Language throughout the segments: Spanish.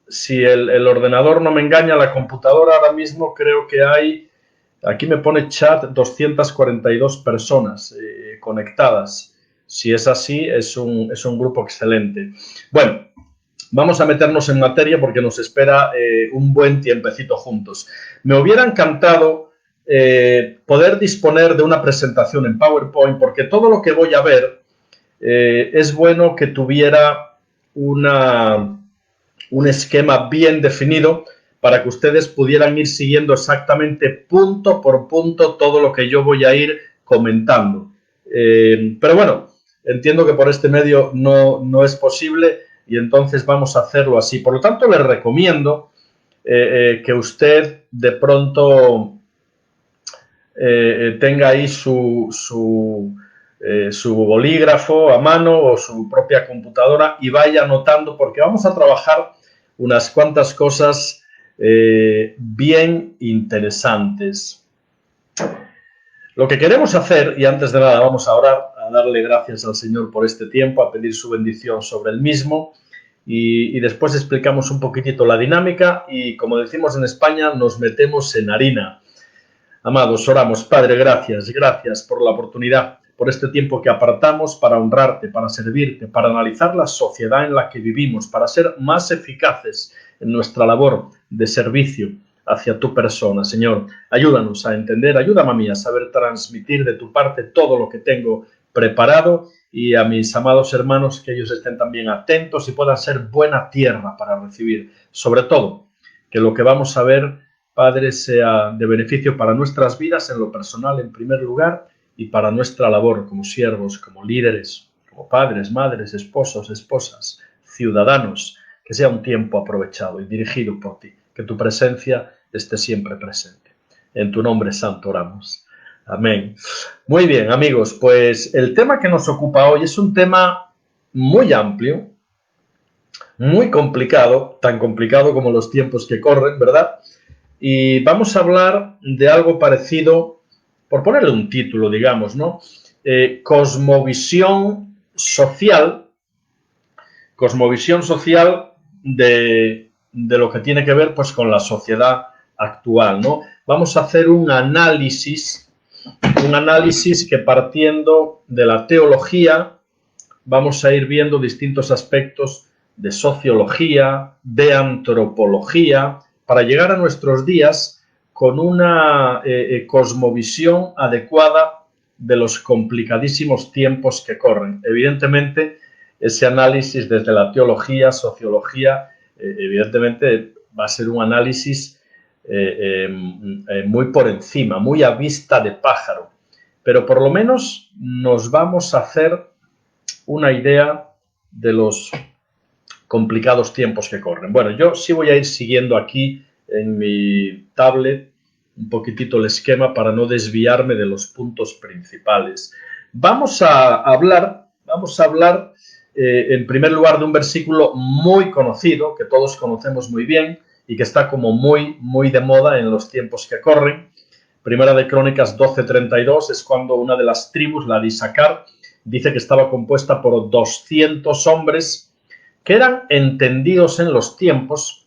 si el ordenador no me engaña, la computadora ahora mismo creo que hay, aquí me pone chat 242 personas conectadas. Si es así, es un grupo excelente. Bueno, vamos a meternos en materia porque nos espera un buen tiempecito juntos. Me hubiera encantado poder disponer de una presentación en PowerPoint, porque todo lo que voy a ver es bueno que tuviera un esquema bien definido para que ustedes pudieran ir siguiendo exactamente punto por punto todo lo que yo voy a ir comentando. Pero bueno, entiendo que por este medio no es posible y entonces vamos a hacerlo así. Por lo tanto, les recomiendo que usted de pronto tenga ahí su bolígrafo a mano o su propia computadora y vaya anotando, porque vamos a trabajar unas cuantas cosas bien interesantes. Lo que queremos hacer, y antes de nada vamos a orar, a darle gracias al Señor por este tiempo, a pedir su bendición sobre el mismo, y después explicamos un poquitito la dinámica y, como decimos en España, nos metemos en harina. Amados, oramos. Padre, gracias por la oportunidad, por este tiempo que apartamos para honrarte, para servirte, para analizar la sociedad en la que vivimos, para ser más eficaces en nuestra labor de servicio hacia tu persona. Señor, ayúdanos a entender, ayúdame a mí a saber transmitir de tu parte todo lo que tengo preparado, y a mis amados hermanos que ellos estén también atentos y puedan ser buena tierra para recibir. Sobre todo, que lo que vamos a ver, Padre, sea de beneficio para nuestras vidas en lo personal en primer lugar y para nuestra labor como siervos, como líderes, como padres, madres, esposos, esposas, ciudadanos, que sea un tiempo aprovechado y dirigido por ti, que tu presencia esté siempre presente. En tu nombre santo oramos. Amén. Muy bien, amigos, pues el tema que nos ocupa hoy es un tema muy amplio, muy complicado, tan complicado como los tiempos que corren, ¿verdad? Y vamos a hablar de algo parecido, por ponerle un título, digamos, ¿no? Cosmovisión social de lo que tiene que ver pues con la sociedad actual, ¿no? Vamos a hacer un análisis que, partiendo de la teología, vamos a ir viendo distintos aspectos de sociología, de antropología, para llegar a nuestros días con una cosmovisión adecuada de los complicadísimos tiempos que corren. Evidentemente, ese análisis desde la teología, sociología, evidentemente va a ser un análisis muy por encima, muy a vista de pájaro, pero por lo menos nos vamos a hacer una idea de los complicados tiempos que corren. Bueno, yo sí voy a ir siguiendo aquí en mi tablet un poquitito el esquema para no desviarme de los puntos principales. Vamos a hablar en primer lugar de un versículo muy conocido, que todos conocemos muy bien y que está como muy de moda en los tiempos que corren. Primera de Crónicas 12:32 es cuando una de las tribus, la de Isaacar, dice que estaba compuesta por 200 hombres que eran entendidos en los tiempos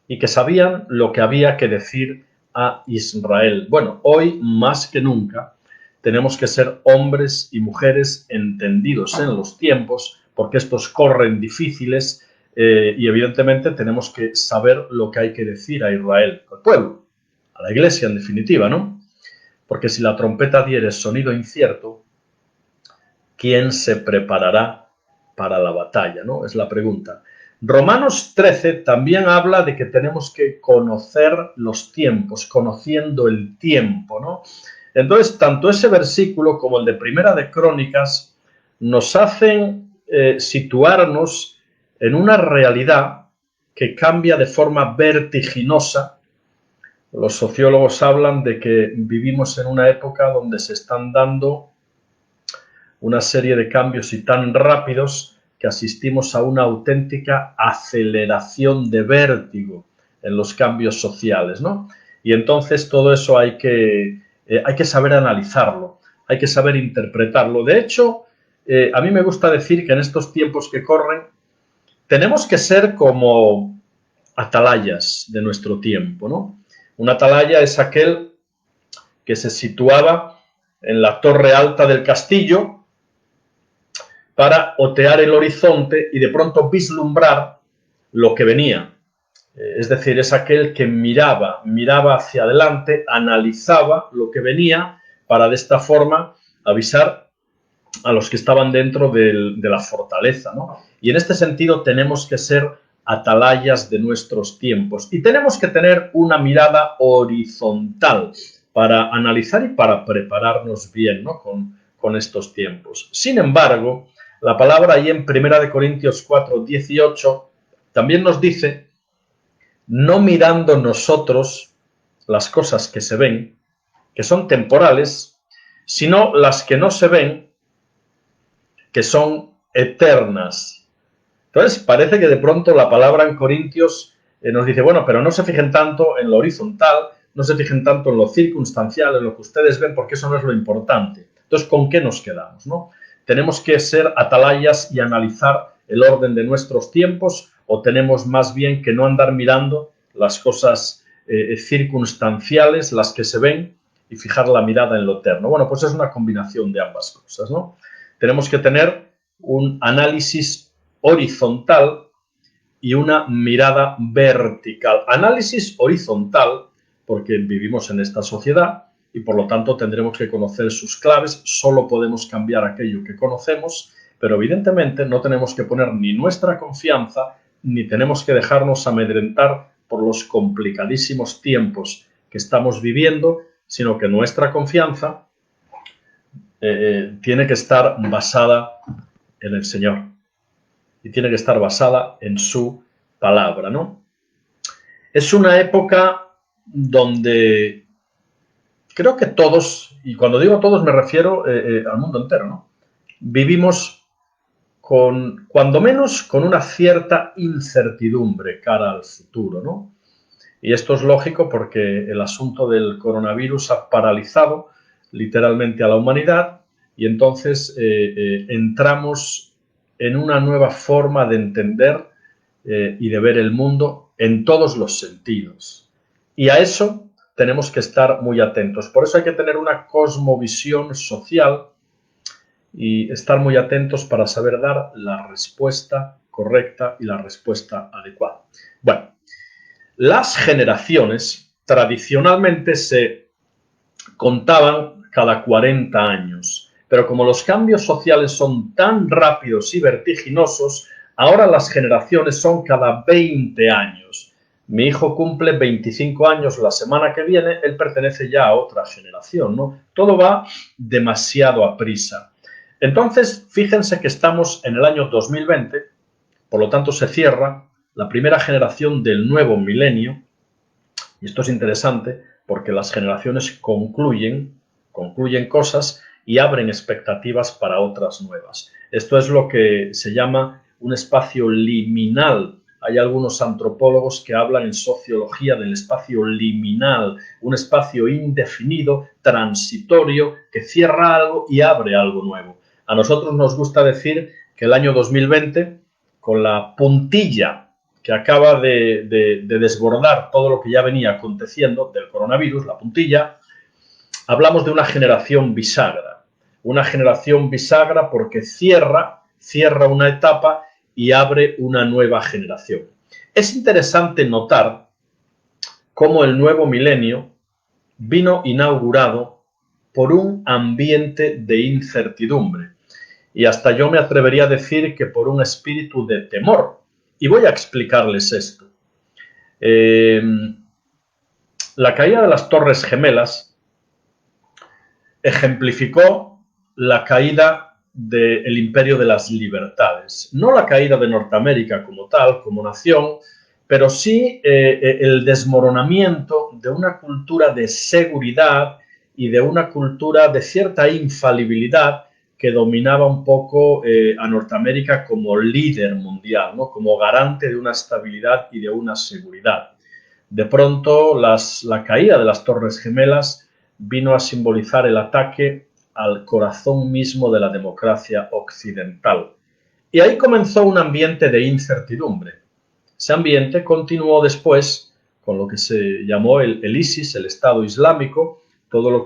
y que sabían lo que había que decir a Israel. Bueno, hoy más que nunca tenemos que ser hombres y mujeres entendidos en los tiempos, porque estos corren difíciles y evidentemente tenemos que saber lo que hay que decir a Israel, al pueblo, a la iglesia en definitiva, ¿no? Porque si la trompeta diere sonido incierto, ¿quién se preparará para la batalla, ¿no? Es la pregunta. Romanos 13 también habla de que tenemos que conocer los tiempos, conociendo el tiempo, ¿no? Entonces, tanto ese versículo como el de Primera de Crónicas nos hacen situarnos en una realidad que cambia de forma vertiginosa. Los sociólogos hablan de que vivimos en una época donde se están dando una serie de cambios y tan rápidos que asistimos a una auténtica aceleración de vértigo en los cambios sociales, ¿no? Y entonces todo eso hay que saber analizarlo, hay que saber interpretarlo. De hecho, a mí me gusta decir que en estos tiempos que corren tenemos que ser como atalayas de nuestro tiempo, ¿no? Un atalaya es aquel que se situaba en la torre alta del castillo para otear el horizonte y de pronto vislumbrar lo que venía. Es decir, es aquel que miraba hacia adelante, analizaba lo que venía para de esta forma avisar a los que estaban dentro de la fortaleza, ¿no? Y en este sentido tenemos que ser atalayas de nuestros tiempos y tenemos que tener una mirada horizontal para analizar y para prepararnos bien, ¿no? con estos tiempos. Sin embargo, la palabra ahí en 1 Corintios 4, 18 también nos dice: no mirando nosotros las cosas que se ven, que son temporales, sino las que no se ven, que son eternas. Entonces, parece que de pronto la palabra en Corintios nos dice, bueno, pero no se fijen tanto en lo horizontal, no se fijen tanto en lo circunstancial, en lo que ustedes ven, porque eso no es lo importante. Entonces, ¿con qué nos quedamos, no? ¿Tenemos que ser atalayas y analizar el orden de nuestros tiempos, o tenemos más bien que no andar mirando las cosas circunstanciales, las que se ven, y fijar la mirada en lo eterno? Bueno, pues es una combinación de ambas cosas, ¿no? Tenemos que tener un análisis horizontal y una mirada vertical. Análisis horizontal, porque vivimos en esta sociedad y por lo tanto tendremos que conocer sus claves, solo podemos cambiar aquello que conocemos, pero evidentemente no tenemos que poner ni nuestra confianza, ni tenemos que dejarnos amedrentar por los complicadísimos tiempos que estamos viviendo, sino que nuestra confianza tiene que estar basada en el Señor y tiene que estar basada en su palabra, ¿no? Es una época donde creo que todos, y cuando digo todos me refiero al mundo entero, ¿no? Vivimos cuando menos, con una cierta incertidumbre cara al futuro, ¿no? Y esto es lógico porque el asunto del coronavirus ha paralizado literalmente a la humanidad y entonces entramos en una nueva forma de entender y de ver el mundo en todos los sentidos. Y a eso tenemos que estar muy atentos. Por eso hay que tener una cosmovisión social y estar muy atentos para saber dar la respuesta correcta y la respuesta adecuada. Bueno, las generaciones tradicionalmente se contaban cada 40 años, pero como los cambios sociales son tan rápidos y vertiginosos, ahora las generaciones son cada 20 años. Mi hijo cumple 25 años la semana que viene, él pertenece ya a otra generación, ¿no? Todo va demasiado a prisa. Entonces, fíjense que estamos en el año 2020, por lo tanto se cierra la primera generación del nuevo milenio, y esto es interesante porque las generaciones concluyen cosas y abren expectativas para otras nuevas. Esto es lo que se llama un espacio liminal. Hay algunos antropólogos que hablan en sociología del espacio liminal, un espacio indefinido, transitorio, que cierra algo y abre algo nuevo. A nosotros nos gusta decir que el año 2020, con la puntilla que acaba de desbordar todo lo que ya venía aconteciendo del coronavirus, la puntilla, hablamos de una generación bisagra. Una generación bisagra porque cierra una etapa y abre una nueva generación. Es interesante notar cómo el nuevo milenio vino inaugurado por un ambiente de incertidumbre. Y hasta yo me atrevería a decir que por un espíritu de temor. Y voy a explicarles esto. La caída de las Torres Gemelas ejemplificó la caída del Imperio de las Libertades. No la caída de Norteamérica como tal, como nación, pero sí el desmoronamiento de una cultura de seguridad y de una cultura de cierta infalibilidad que dominaba un poco a Norteamérica como líder mundial, ¿no? Como garante de una estabilidad y de una seguridad. De pronto, la caída de las Torres Gemelas vino a simbolizar el ataque al corazón mismo de la democracia occidental. Y ahí comenzó un ambiente de incertidumbre. Ese ambiente continuó después con lo que se llamó el ISIS, el Estado Islámico, todo lo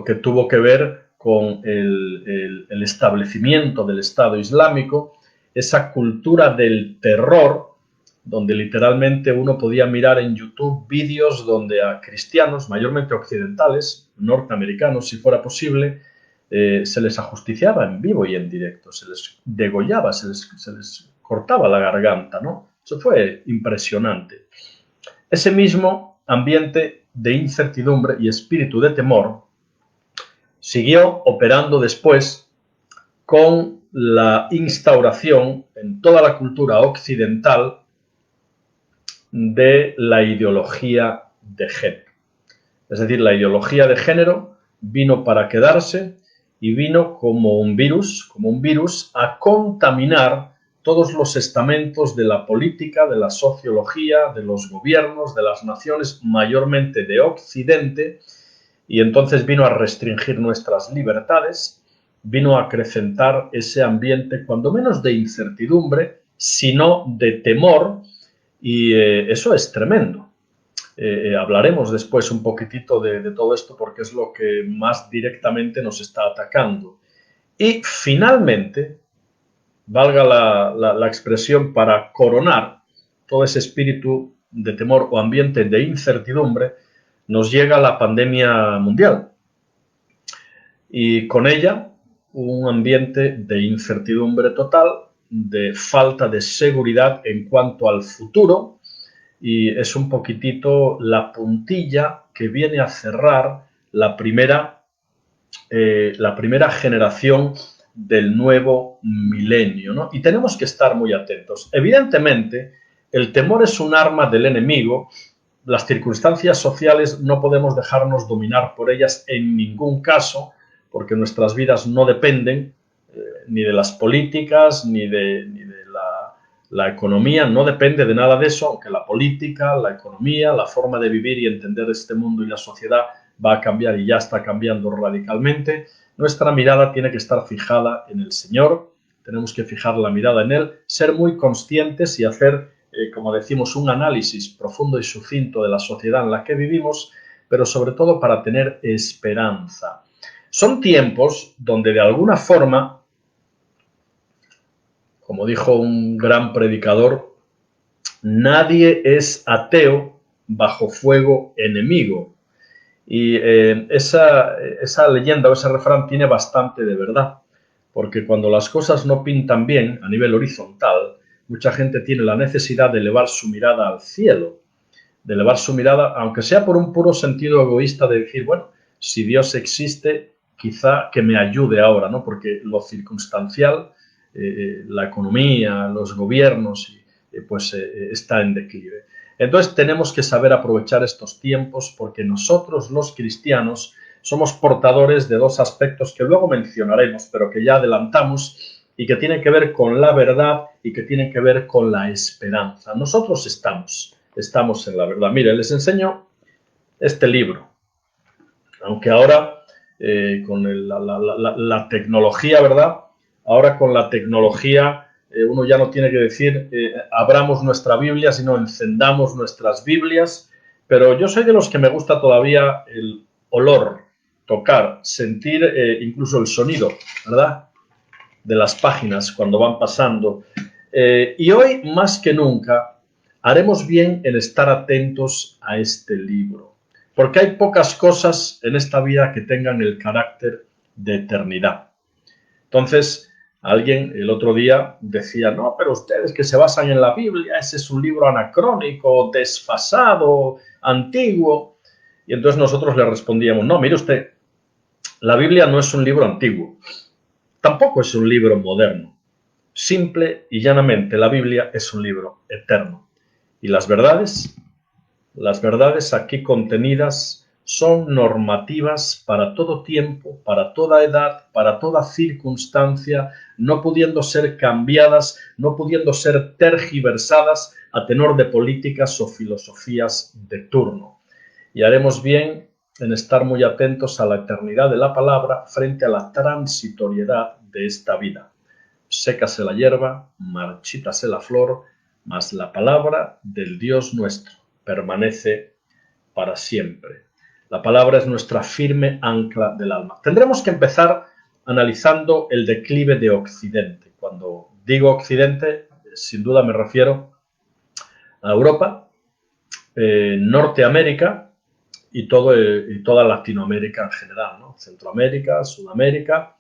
que tuvo que ver con el establecimiento del Estado Islámico, esa cultura del terror, donde literalmente uno podía mirar en YouTube vídeos donde a cristianos, mayormente occidentales, norteamericanos si fuera posible, se les ajusticiaba en vivo y en directo, se les degollaba, se les cortaba la garganta, ¿no? Eso fue impresionante. Ese mismo ambiente de incertidumbre y espíritu de temor siguió operando después con la instauración en toda la cultura occidental de la ideología de género. Es decir, la ideología de género vino para quedarse y vino como un virus a contaminar todos los estamentos de la política, de la sociología, de los gobiernos, de las naciones, mayormente de Occidente, y entonces vino a restringir nuestras libertades, vino a acrecentar ese ambiente, cuando menos de incertidumbre, sino de temor, y eso es tremendo. Hablaremos después un poquitito de todo esto porque es lo que más directamente nos está atacando. Y finalmente, valga la expresión, para coronar todo ese espíritu de temor o ambiente de incertidumbre, nos llega la pandemia mundial y con ella un ambiente de incertidumbre total, de falta de seguridad en cuanto al futuro, y es un poquitito la puntilla que viene a cerrar la primera generación del nuevo milenio, ¿no? Y tenemos que estar muy atentos. Evidentemente, el temor es un arma del enemigo. Las circunstancias sociales no podemos dejarnos dominar por ellas en ningún caso, porque nuestras vidas no dependen ni de las políticas, ni de la economía, no depende de nada de eso, aunque la política, la economía, la forma de vivir y entender este mundo y la sociedad va a cambiar y ya está cambiando radicalmente. Nuestra mirada tiene que estar fijada en el Señor, tenemos que fijar la mirada en Él, ser muy conscientes y hacer, como decimos, un análisis profundo y sucinto de la sociedad en la que vivimos, pero sobre todo para tener esperanza. Son tiempos donde de alguna forma, como dijo un gran predicador, nadie es ateo bajo fuego enemigo. Y esa leyenda o ese refrán tiene bastante de verdad, porque cuando las cosas no pintan bien a nivel horizontal, mucha gente tiene la necesidad de elevar su mirada al cielo, de elevar su mirada, aunque sea por un puro sentido egoísta de decir, bueno, si Dios existe, quizá que me ayude ahora, ¿no? Porque lo circunstancial, la economía, los gobiernos, está en declive. Entonces tenemos que saber aprovechar estos tiempos porque nosotros los cristianos somos portadores de dos aspectos que luego mencionaremos, pero que ya adelantamos y que tienen que ver con la verdad y que tienen que ver con la esperanza. Nosotros estamos en la verdad. Mire, les enseño este libro, aunque ahora con la tecnología, ¿verdad? Ahora con la tecnología uno ya no tiene que decir abramos nuestra Biblia, sino encendamos nuestras Biblias, pero yo soy de los que me gusta todavía el olor, tocar, sentir incluso el sonido, ¿verdad? De las páginas cuando van pasando. Y hoy, más que nunca, haremos bien en estar atentos a este libro, porque hay pocas cosas en esta vida que tengan el carácter de eternidad. Entonces, alguien el otro día decía, no, pero ustedes que se basan en la Biblia, ese es un libro anacrónico, desfasado, antiguo. Y entonces nosotros le respondíamos, no, mire usted, la Biblia no es un libro antiguo, tampoco es un libro moderno. Simple y llanamente, la Biblia es un libro eterno. Y las verdades aquí contenidas son normativas para todo tiempo, para toda edad, para toda circunstancia, no pudiendo ser cambiadas, no pudiendo ser tergiversadas a tenor de políticas o filosofías de turno. Y haremos bien en estar muy atentos a la eternidad de la palabra frente a la transitoriedad de esta vida. sécase la hierba, marchítase la flor, mas la palabra del Dios nuestro permanece para siempre. La palabra es nuestra firme ancla del alma. Tendremos que empezar analizando el declive de Occidente. Cuando digo Occidente, sin duda me refiero a Europa, Norteamérica y toda Latinoamérica en general, ¿no? Centroamérica, Sudamérica,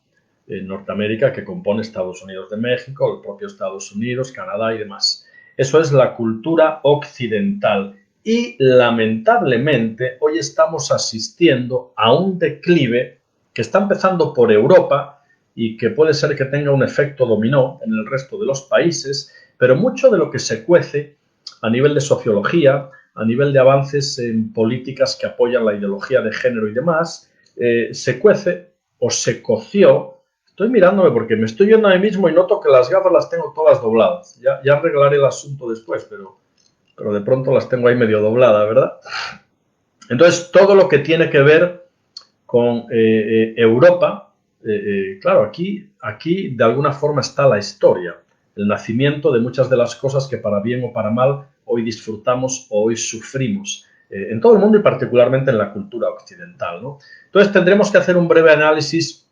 Norteamérica, que compone Estados Unidos de México, el propio Estados Unidos, Canadá y demás. Eso es la cultura occidental. Y lamentablemente hoy estamos asistiendo a un declive que está empezando por Europa y que puede ser que tenga un efecto dominó en el resto de los países, pero mucho de lo que se cuece a nivel de sociología, a nivel de avances en políticas que apoyan la ideología de género y demás, se cuece o se coció. Estoy mirándome porque me estoy viendo a mí mismo y noto que las gafas las tengo todas dobladas. Ya arreglaré el asunto después, pero de pronto las tengo ahí medio dobladas, ¿verdad? Entonces, todo lo que tiene que ver con Europa, claro, aquí de alguna forma está la historia, el nacimiento de muchas de las cosas que para bien o para mal hoy disfrutamos o hoy sufrimos en todo el mundo y particularmente en la cultura occidental, ¿no? Entonces, tendremos que hacer un breve análisis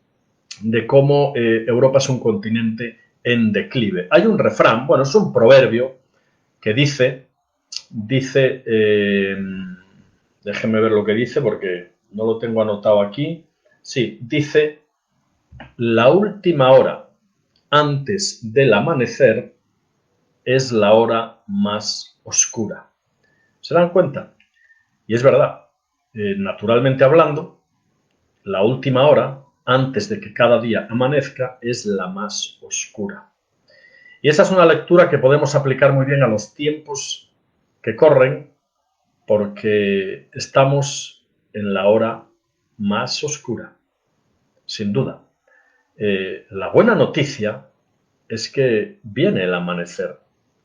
de cómo Europa es un continente en declive. Hay un refrán, bueno, es un proverbio que dice, déjenme ver lo que dice porque no lo tengo anotado aquí. Sí, dice, la última hora antes del amanecer es la hora más oscura. ¿Se dan cuenta? Y es verdad, naturalmente hablando, la última hora antes de que cada día amanezca es la más oscura. Y esa es una lectura que podemos aplicar muy bien a los tiempos que corren, porque estamos en la hora más oscura, sin duda. La buena noticia es que viene el amanecer,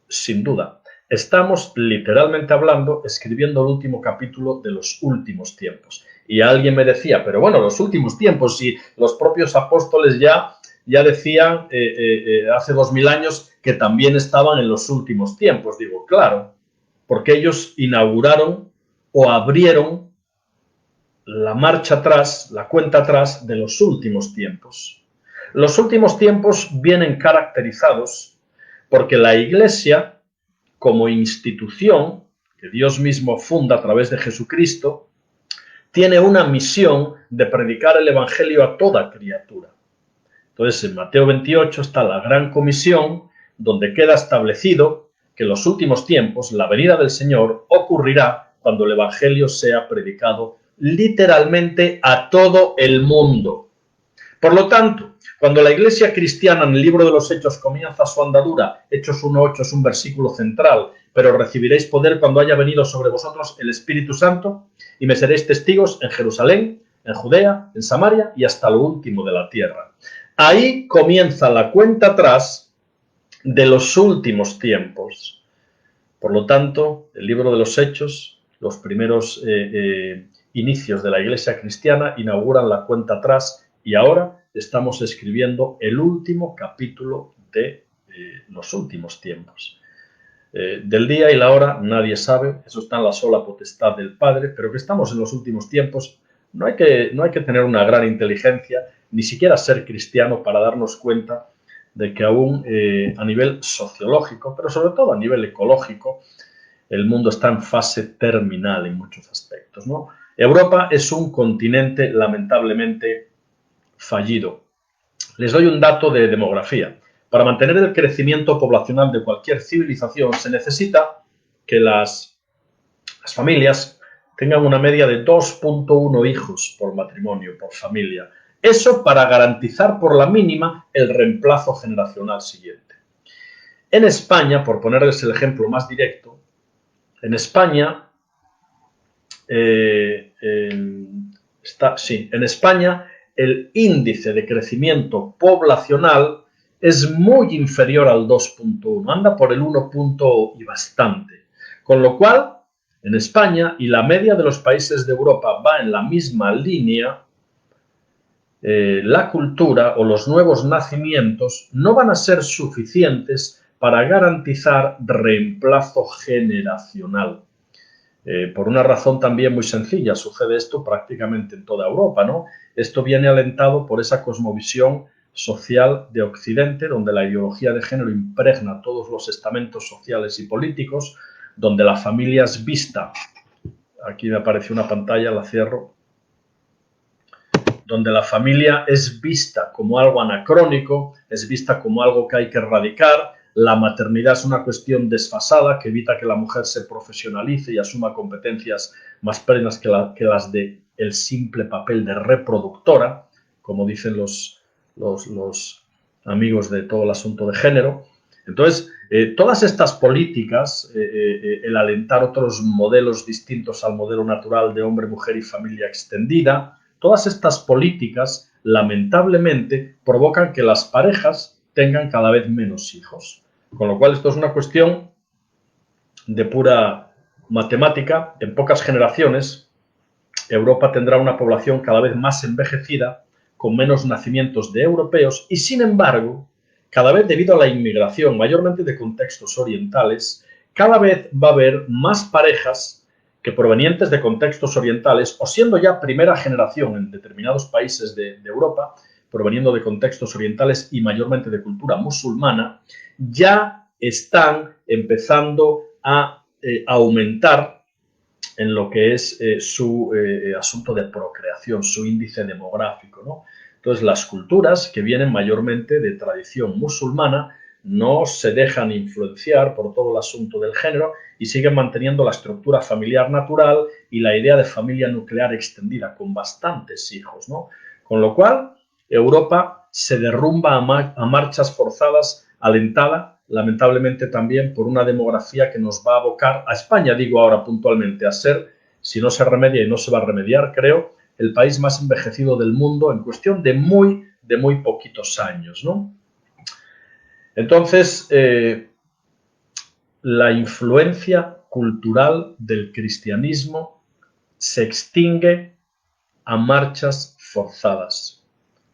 sin duda. Estamos literalmente hablando, escribiendo el último capítulo de los últimos tiempos. Y alguien me decía, pero bueno, los últimos tiempos, si los propios apóstoles ya decían hace 2000 años que también estaban en los últimos tiempos. Digo, claro, porque ellos inauguraron o abrieron la marcha atrás, la cuenta atrás de los últimos tiempos. Los últimos tiempos vienen caracterizados porque la Iglesia, como institución que Dios mismo funda a través de Jesucristo, tiene una misión de predicar el Evangelio a toda criatura. Entonces, en Mateo 28 está la gran comisión, donde queda establecido que en los últimos tiempos la venida del Señor ocurrirá cuando el Evangelio sea predicado literalmente a todo el mundo. Por lo tanto, cuando la Iglesia cristiana en el libro de los Hechos comienza su andadura, Hechos 1:8 es un versículo central, pero recibiréis poder cuando haya venido sobre vosotros el Espíritu Santo y me seréis testigos en Jerusalén, en Judea, en Samaria y hasta lo último de la tierra. Ahí comienza la cuenta atrás de los últimos tiempos. Por lo tanto, el libro de los Hechos, los primeros inicios de la Iglesia cristiana inauguran la cuenta atrás y ahora estamos escribiendo el último capítulo de los últimos tiempos. Del día y la hora nadie sabe, eso está en la sola potestad del Padre, pero que estamos en los últimos tiempos, no hay que tener una gran inteligencia, ni siquiera ser cristiano para darnos cuenta de que aún a nivel sociológico, pero sobre todo a nivel ecológico, el mundo está en fase terminal en muchos aspectos, ¿no? Europa es un continente lamentablemente fallido. Les doy un dato de demografía. Para mantener el crecimiento poblacional de cualquier civilización se necesita que las familias tengan una media de 2,1 hijos por matrimonio, por familia. Eso para garantizar por la mínima el reemplazo generacional siguiente. En España, por ponerles el ejemplo más directo, en España en España el índice de crecimiento poblacional es muy inferior al 2,1, anda por el 1 y bastante. Con lo cual, en España y la media de los países de Europa va en la misma línea, la cultura o los nuevos nacimientos no van a ser suficientes para garantizar reemplazo generacional. Por una razón también muy sencilla, sucede esto prácticamente en toda Europa, ¿no? Esto viene alentado por esa cosmovisión social de Occidente, donde la ideología de género impregna todos los estamentos sociales y políticos, donde la familia es vista, aquí me apareció una pantalla, la cierro, donde la familia es vista como algo anacrónico, es vista como algo que hay que erradicar, la maternidad es una cuestión desfasada que evita que la mujer se profesionalice y asuma competencias más plenas que las de el simple papel de reproductora, como dicen los amigos de todo el asunto de género. Entonces, todas estas políticas, el alentar otros modelos distintos al modelo natural de hombre, mujer y familia extendida, todas estas políticas, lamentablemente, provocan que las parejas tengan cada vez menos hijos. Con lo cual, esto es una cuestión de pura matemática. En pocas generaciones, Europa tendrá una población cada vez más envejecida, con menos nacimientos de europeos y, sin embargo, cada vez debido a la inmigración, mayormente de contextos orientales, cada vez va a haber más parejas que provenientes de contextos orientales o siendo ya primera generación en determinados países de Europa, proveniendo de contextos orientales y mayormente de cultura musulmana, ya están empezando a aumentar en lo que es su asunto de procreación, su índice demográfico, ¿no? Entonces, las culturas que vienen mayormente de tradición musulmana no se dejan influenciar por todo el asunto del género y siguen manteniendo la estructura familiar natural y la idea de familia nuclear extendida con bastantes hijos, ¿no? Con lo cual, Europa se derrumba a marchas forzadas, alentada lamentablemente también por una demografía que nos va a abocar a España, digo ahora puntualmente, a ser, si no se remedia y no se va a remediar, creo, el país más envejecido del mundo en cuestión de muy poquitos años, ¿no? Entonces, la influencia cultural del cristianismo se extingue a marchas forzadas.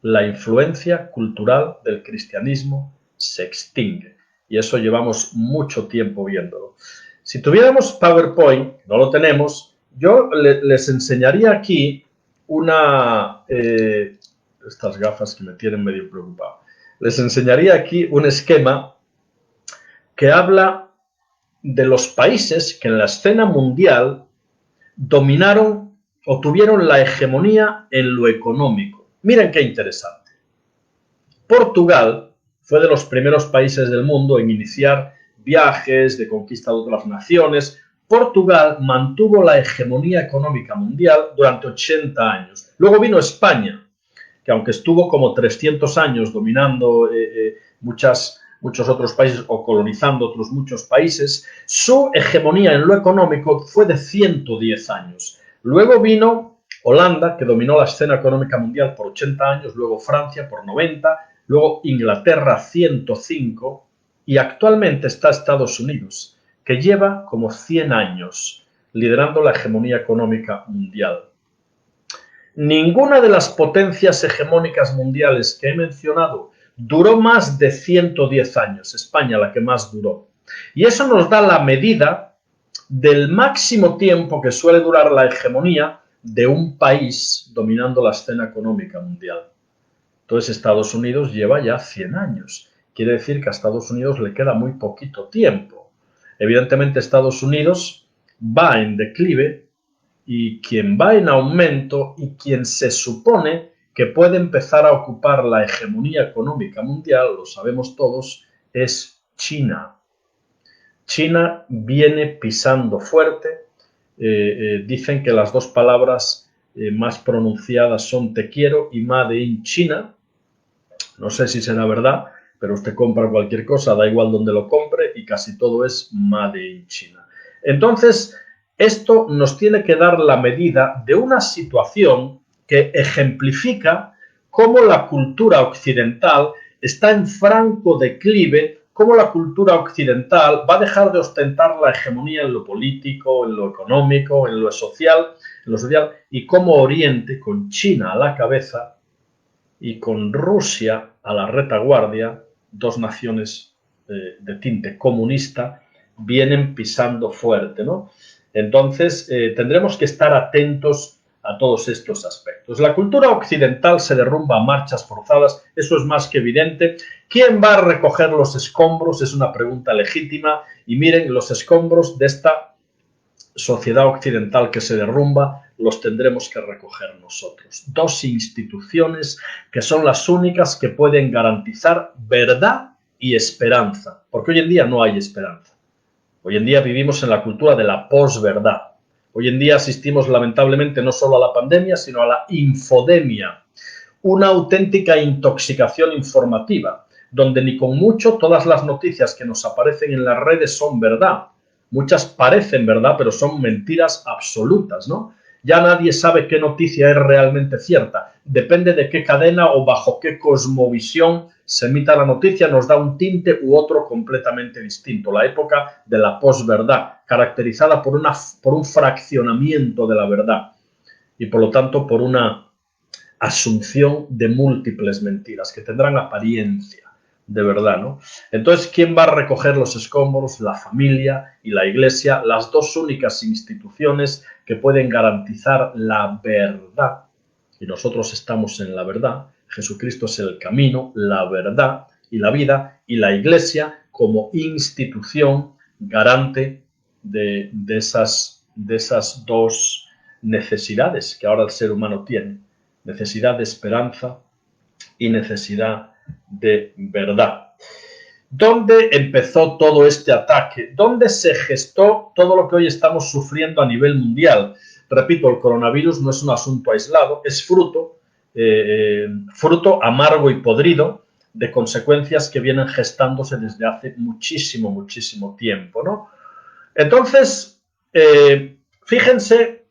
La influencia cultural del cristianismo se extingue. Y eso llevamos mucho tiempo viéndolo. Si tuviéramos PowerPoint, no lo tenemos, yo les enseñaría aquí estas gafas que me tienen medio preocupado. Les enseñaría aquí un esquema que habla de los países que en la escena mundial dominaron o tuvieron la hegemonía en lo económico. Miren qué interesante. Portugal fue de los primeros países del mundo en iniciar viajes de conquista de otras naciones. Portugal mantuvo la hegemonía económica mundial durante 80 años. Luego vino España, que aunque estuvo como 300 años dominando muchos otros países o colonizando otros muchos países, su hegemonía en lo económico fue de 110 años. Luego vino Holanda, que dominó la escena económica mundial por 80 años, luego Francia por 90, luego Inglaterra 105 y actualmente está Estados Unidos, que lleva como 100 años liderando la hegemonía económica mundial. Ninguna de las potencias hegemónicas mundiales que he mencionado duró más de 110 años, España la que más duró. Y eso nos da la medida del máximo tiempo que suele durar la hegemonía de un país dominando la escena económica mundial. Entonces Estados Unidos lleva ya 100 años. Quiere decir que a Estados Unidos le queda muy poquito tiempo. Evidentemente Estados Unidos va en declive y quien va en aumento y quien se supone que puede empezar a ocupar la hegemonía económica mundial, lo sabemos todos, es China. China viene pisando fuerte. Dicen que las dos palabras más pronunciadas son te quiero y Made in China. No sé si será verdad, pero usted compra cualquier cosa, da igual donde lo compre y casi todo es Made in China. Entonces, esto nos tiene que dar la medida de una situación que ejemplifica cómo la cultura occidental está en franco declive, cómo la cultura occidental va a dejar de ostentar la hegemonía en lo político, en lo económico, en lo social, y cómo Oriente, con China a la cabeza, y con Rusia a la retaguardia, dos naciones de tinte comunista, vienen pisando fuerte, ¿no? Entonces, tendremos que estar atentos a todos estos aspectos. La cultura occidental se derrumba a marchas forzadas, eso es más que evidente. ¿Quién va a recoger los escombros? Es una pregunta legítima. Y miren, los escombros de esta sociedad occidental que se derrumba los tendremos que recoger nosotros. Dos instituciones que son las únicas que pueden garantizar verdad y esperanza, porque hoy en día no hay esperanza. Hoy en día vivimos en la cultura de la posverdad. Hoy en día asistimos lamentablemente no solo a la pandemia, sino a la infodemia, una auténtica intoxicación informativa, donde ni con mucho todas las noticias que nos aparecen en las redes son verdad. Muchas parecen verdad, pero son mentiras absolutas, ¿no? Ya nadie sabe qué noticia es realmente cierta. Depende de qué cadena o bajo qué cosmovisión se emita la noticia, nos da un tinte u otro completamente distinto. La época de la posverdad, caracterizada por un fraccionamiento de la verdad y por lo tanto por una asunción de múltiples mentiras que tendrán apariencia de verdad, ¿no? Entonces, ¿quién va a recoger los escombros? La familia y la Iglesia, las dos únicas instituciones que pueden garantizar la verdad. Y nosotros estamos en la verdad. Jesucristo es el camino, la verdad y la vida, y la Iglesia como institución garante de esas dos necesidades que ahora el ser humano tiene. Necesidad de esperanza y necesidad de verdad. ¿Dónde empezó todo este ataque? ¿Dónde se gestó todo lo que hoy estamos sufriendo a nivel mundial? Repito, el coronavirus no es un asunto aislado, es fruto amargo y podrido de consecuencias que vienen gestándose desde hace muchísimo, muchísimo tiempo, ¿no? Entonces, fíjense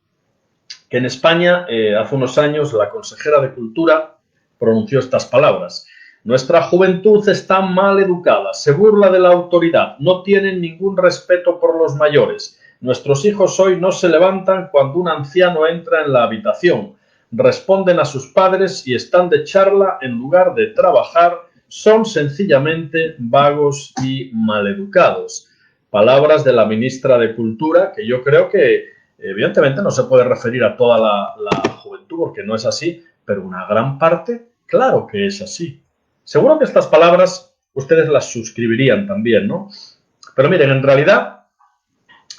que en España, hace unos años, la consejera de Cultura pronunció estas palabras. Nuestra juventud está mal educada, se burla de la autoridad, no tienen ningún respeto por los mayores. Nuestros hijos hoy no se levantan cuando un anciano entra en la habitación, responden a sus padres y están de charla en lugar de trabajar, son sencillamente vagos y maleducados. Palabras de la ministra de Cultura que yo creo que evidentemente no se puede referir a toda la juventud porque no es así, pero una gran parte, claro que es así. Seguro que estas palabras ustedes las suscribirían también, ¿no? Pero miren, en realidad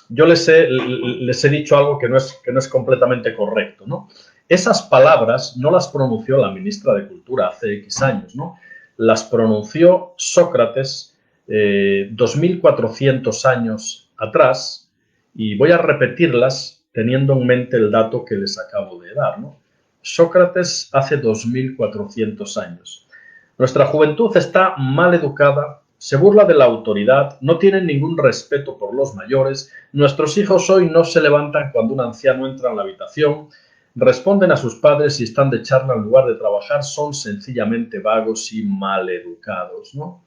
yo les he dicho algo que no es completamente correcto, ¿no? Esas palabras no las pronunció la ministra de Cultura hace X años, ¿no? Las pronunció Sócrates 2400 años atrás, y voy a repetirlas teniendo en mente el dato que les acabo de dar, ¿no? Sócrates hace 2400 años. Nuestra juventud está mal educada, se burla de la autoridad, no tienen ningún respeto por los mayores, nuestros hijos hoy no se levantan cuando un anciano entra en la habitación, responden a sus padres y están de charla en lugar de trabajar, son sencillamente vagos y maleducados, ¿no?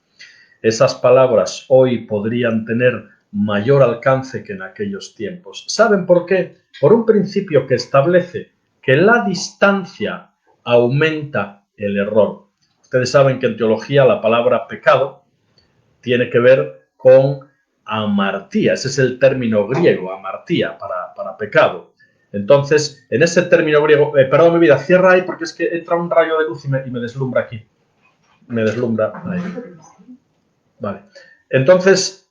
Esas palabras hoy podrían tener mayor alcance que en aquellos tiempos. ¿Saben por qué? Por un principio que establece que la distancia aumenta el error. Ustedes saben que en teología la palabra pecado tiene que ver con amartía. Ese es el término griego, amartía, para pecado. Entonces, en ese término griego, perdón mi vida, cierra ahí porque es que entra un rayo de luz y me deslumbra aquí. Me deslumbra ahí. Vale. Entonces,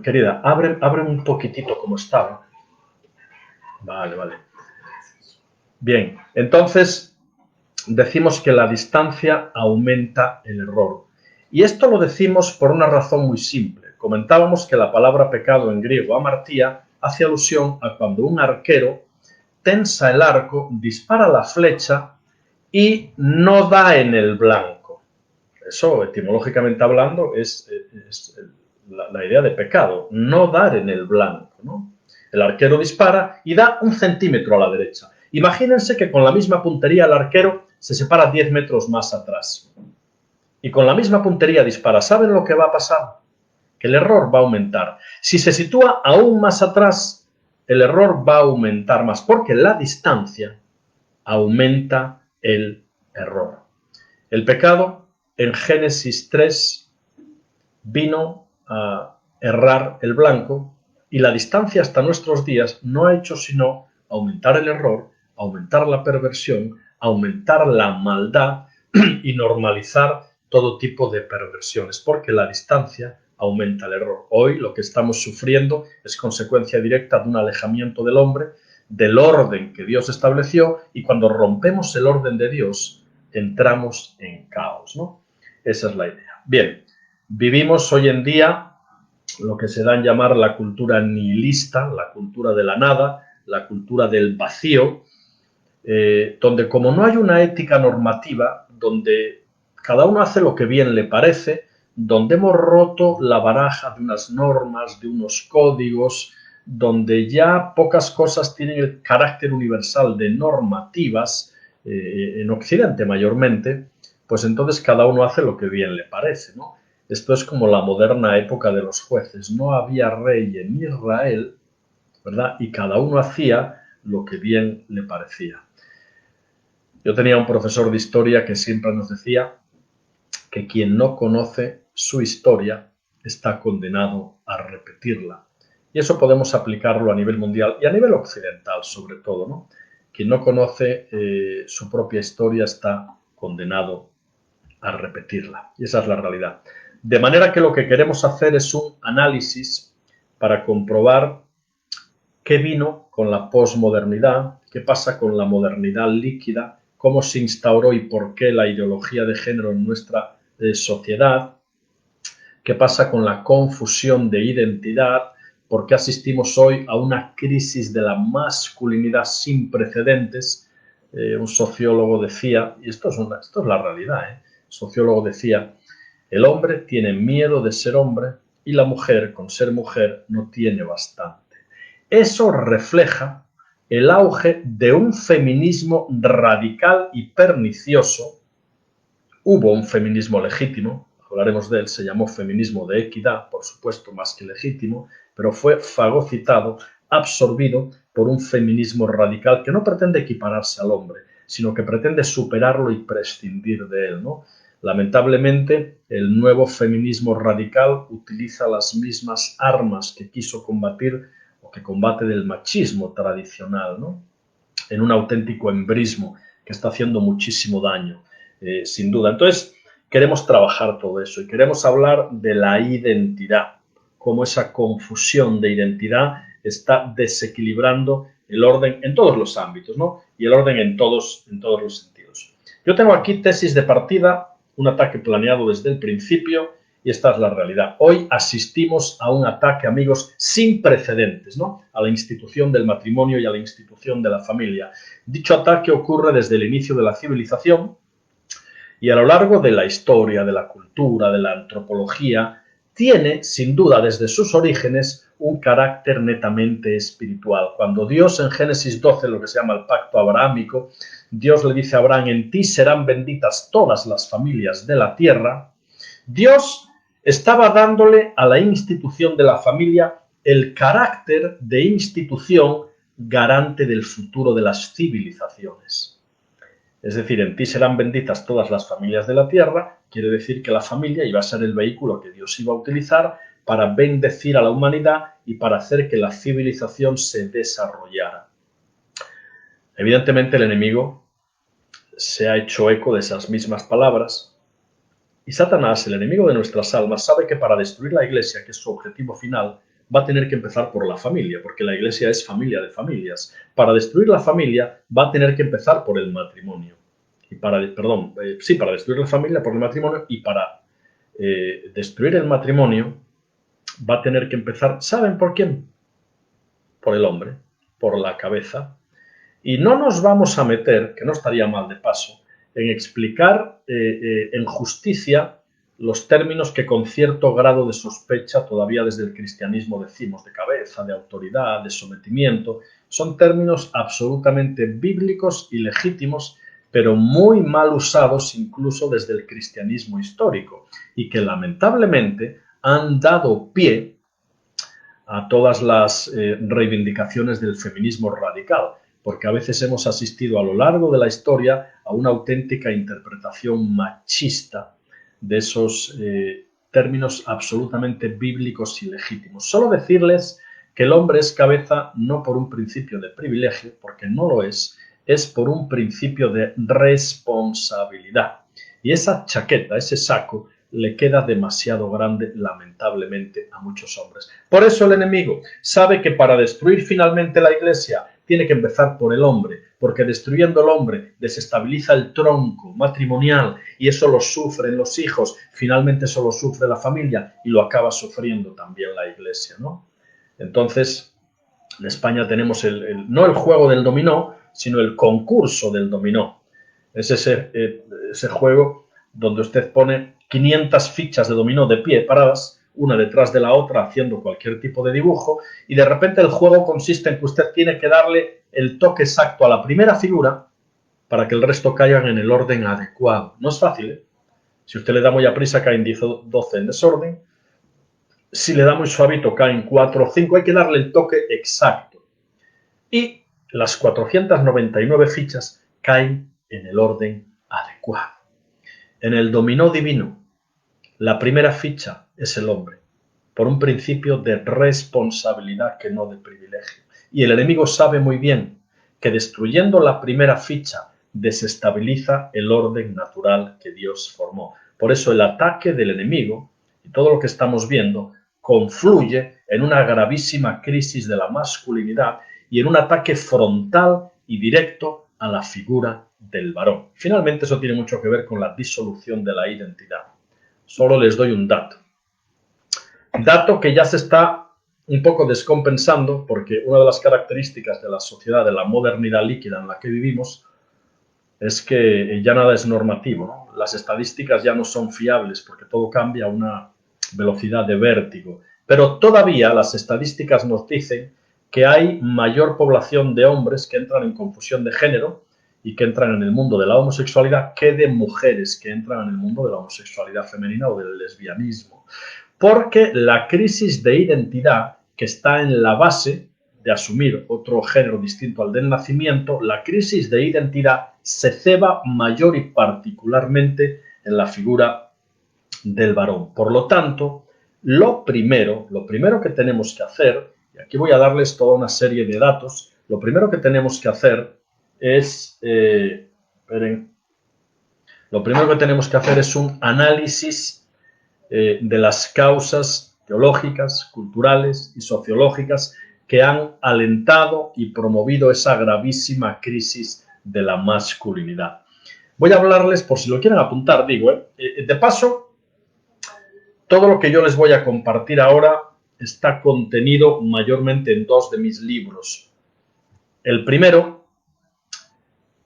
querida, abre un poquitito como estaba. Vale, vale. Bien, entonces decimos que la distancia aumenta el error. Y esto lo decimos por una razón muy simple. Comentábamos que la palabra pecado en griego, amartía, hace alusión a cuando un arquero tensa el arco, dispara la flecha y no da en el blanco. Eso, etimológicamente hablando, es la idea de pecado, no dar en el blanco, ¿no? El arquero dispara y da 1 centímetro a la derecha. Imagínense que con la misma puntería el arquero se separa 10 metros más atrás. Y con la misma puntería dispara. ¿Saben lo que va a pasar? Que el error va a aumentar. Si se sitúa aún más atrás, el error va a aumentar más, porque la distancia aumenta el error. El pecado en Génesis 3 vino a errar el blanco y la distancia hasta nuestros días no ha hecho sino aumentar el error, aumentar la perversión, aumentar la maldad y normalizar todo tipo de perversiones, porque la distancia aumenta el error. Hoy lo que estamos sufriendo es consecuencia directa de un alejamiento del hombre, del orden que Dios estableció, y cuando rompemos el orden de Dios, entramos en caos, ¿no? Esa es la idea. Bien, vivimos hoy en día lo que se da en llamar la cultura nihilista, la cultura de la nada, la cultura del vacío, donde como no hay una ética normativa, donde cada uno hace lo que bien le parece, donde hemos roto la baraja de unas normas, de unos códigos, donde ya pocas cosas tienen el carácter universal de normativas, en Occidente mayormente, pues entonces cada uno hace lo que bien le parece, ¿no? Esto es como la moderna época de los jueces. No había rey en Israel, ¿verdad? Y cada uno hacía lo que bien le parecía. Yo tenía un profesor de historia que siempre nos decía que quien no conoce su historia está condenado a repetirla. Y eso podemos aplicarlo a nivel mundial y a nivel occidental sobre todo, ¿no? Quien no conoce su propia historia está condenado a repetirla. Y esa es la realidad. De manera que lo que queremos hacer es un análisis para comprobar qué vino con la posmodernidad, qué pasa con la modernidad líquida, cómo se instauró y por qué la ideología de género en nuestra sociedad, qué pasa con la confusión de identidad, por qué asistimos hoy a una crisis de la masculinidad sin precedentes. Un sociólogo decía, y esto es la realidad, el sociólogo decía, el hombre tiene miedo de ser hombre y la mujer, con ser mujer, no tiene bastante. Eso refleja el auge de un feminismo radical y pernicioso. Hubo un feminismo legítimo, hablaremos de él, se llamó feminismo de equidad, por supuesto, más que legítimo, pero fue fagocitado, absorbido por un feminismo radical que no pretende equipararse al hombre, sino que pretende superarlo y prescindir de él, ¿no? Lamentablemente, el nuevo feminismo radical utiliza las mismas armas que quiso combatir o que combate del machismo tradicional, ¿no? En un auténtico embrismo que está haciendo muchísimo daño, sin duda. Entonces, queremos trabajar todo eso y queremos hablar de la identidad, cómo esa confusión de identidad está desequilibrando el orden en todos los ámbitos, ¿no? Y el orden en todos los sentidos. Yo tengo aquí tesis de partida, un ataque planeado desde el principio, y esta es la realidad. Hoy asistimos a un ataque, amigos, sin precedentes, ¿no? A la institución del matrimonio y a la institución de la familia. Dicho ataque ocurre desde el inicio de la civilización y a lo largo de la historia, de la cultura, de la antropología, tiene, sin duda, desde sus orígenes, un carácter netamente espiritual. Cuando Dios en Génesis 12, lo que se llama el pacto abrahámico, Dios le dice a Abraham, en ti serán benditas todas las familias de la tierra, Dios estaba dándole a la institución de la familia el carácter de institución garante del futuro de las civilizaciones. Es decir, en ti serán benditas todas las familias de la tierra, quiere decir que la familia iba a ser el vehículo que Dios iba a utilizar para bendecir a la humanidad y para hacer que la civilización se desarrollara. Evidentemente el enemigo se ha hecho eco de esas mismas palabras y Satanás, el enemigo de nuestras almas, sabe que para destruir la iglesia, que es su objetivo final, va a tener que empezar por la familia, porque la iglesia es familia de familias. Para destruir la familia va a tener que empezar por el matrimonio. Para destruir la familia por el matrimonio y para destruir el matrimonio va a tener que empezar, ¿saben por quién? Por el hombre, por la cabeza. Y no nos vamos a meter, que no estaría mal de paso, en explicar en justicia los términos que con cierto grado de sospecha todavía desde el cristianismo decimos, de cabeza, de autoridad, de sometimiento. Son términos absolutamente bíblicos y legítimos, pero muy mal usados incluso desde el cristianismo histórico y que lamentablemente han dado pie a todas las reivindicaciones del feminismo radical. porque a veces hemos asistido a lo largo de la historia a una auténtica interpretación machista de esos términos absolutamente bíblicos y legítimos. Solo decirles que el hombre es cabeza no por un principio de privilegio, porque no lo es por un principio de responsabilidad. Y esa chaqueta, ese saco, le queda demasiado grande, lamentablemente, a muchos hombres. Por eso el enemigo sabe que para destruir finalmente la iglesia tiene que empezar por el hombre, porque destruyendo el hombre desestabiliza el tronco matrimonial y eso lo sufren los hijos, finalmente eso lo sufre la familia y lo acaba sufriendo también la iglesia, ¿no? Entonces, en España tenemos no el juego del dominó, sino el concurso del dominó. Es ese juego donde usted pone 500 fichas de dominó de pie paradas, una detrás de la otra, haciendo cualquier tipo de dibujo, y de repente el juego consiste en que usted tiene que darle el toque exacto a la primera figura para que el resto caigan en el orden adecuado. No es fácil, ¿eh? Si usted le da muy a prisa, caen 10 o 12 en desorden. Si le da muy suavito, caen 4 o 5. Hay que darle el toque exacto. Y las 499 fichas caen en el orden adecuado. En el dominó divino, la primera ficha es el hombre, por un principio de responsabilidad que no de privilegio. Y el enemigo sabe muy bien que destruyendo la primera ficha desestabiliza el orden natural que Dios formó. Por eso el ataque del enemigo y todo lo que estamos viendo confluye en una gravísima crisis de la masculinidad y en un ataque frontal y directo a la figura del varón. Finalmente eso tiene mucho que ver con la disolución de la identidad. Solo les doy un dato. Dato que ya se está un poco descompensando porque una de las características de la sociedad, de la modernidad líquida en la que vivimos, es que ya nada es normativo, ¿no? Las estadísticas ya no son fiables porque todo cambia a una velocidad de vértigo. Pero todavía las estadísticas nos dicen que hay mayor población de hombres que entran en confusión de género y que entran en el mundo de la homosexualidad que de mujeres que entran en el mundo de la homosexualidad femenina o del lesbianismo. Porque la crisis de identidad que está en la base de asumir otro género distinto al del nacimiento, la crisis de identidad se ceba mayor y particularmente en la figura del varón. Por lo tanto, lo primero que tenemos que hacer, y aquí voy a darles toda una serie de datos, lo primero que tenemos que hacer es, un análisis de las causas teológicas, culturales y sociológicas que han alentado y promovido esa gravísima crisis de la masculinidad. Voy a hablarles, por si lo quieren apuntar, de paso, todo lo que yo les voy a compartir ahora está contenido mayormente en 2 de mis libros. El primero,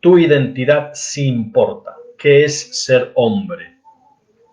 Tu identidad sí importa. ¿Qué es ser hombre?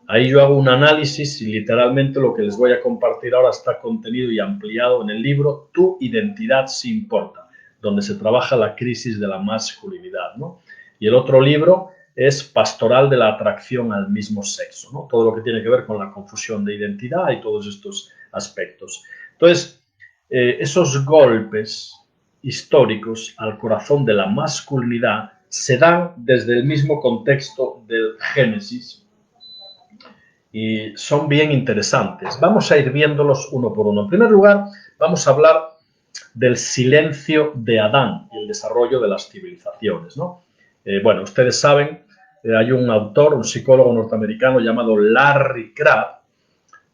Ahí yo hago un análisis y literalmente lo que les voy a compartir ahora está contenido y ampliado en el libro Tu identidad sí importa, donde se trabaja la crisis de la masculinidad, ¿no? Y el otro libro es Pastoral de la atracción al mismo sexo, ¿no? Todo lo que tiene que ver con la confusión de identidad y todos estos aspectos. Entonces, esos golpes históricos al corazón de la masculinidad se dan desde el mismo contexto del Génesis, y son bien interesantes. Vamos a ir viéndolos uno por uno. En primer lugar, vamos a hablar del silencio de Adán y el desarrollo de las civilizaciones, ¿no? Bueno, ustedes saben, hay un autor, un psicólogo norteamericano llamado Larry Crabb.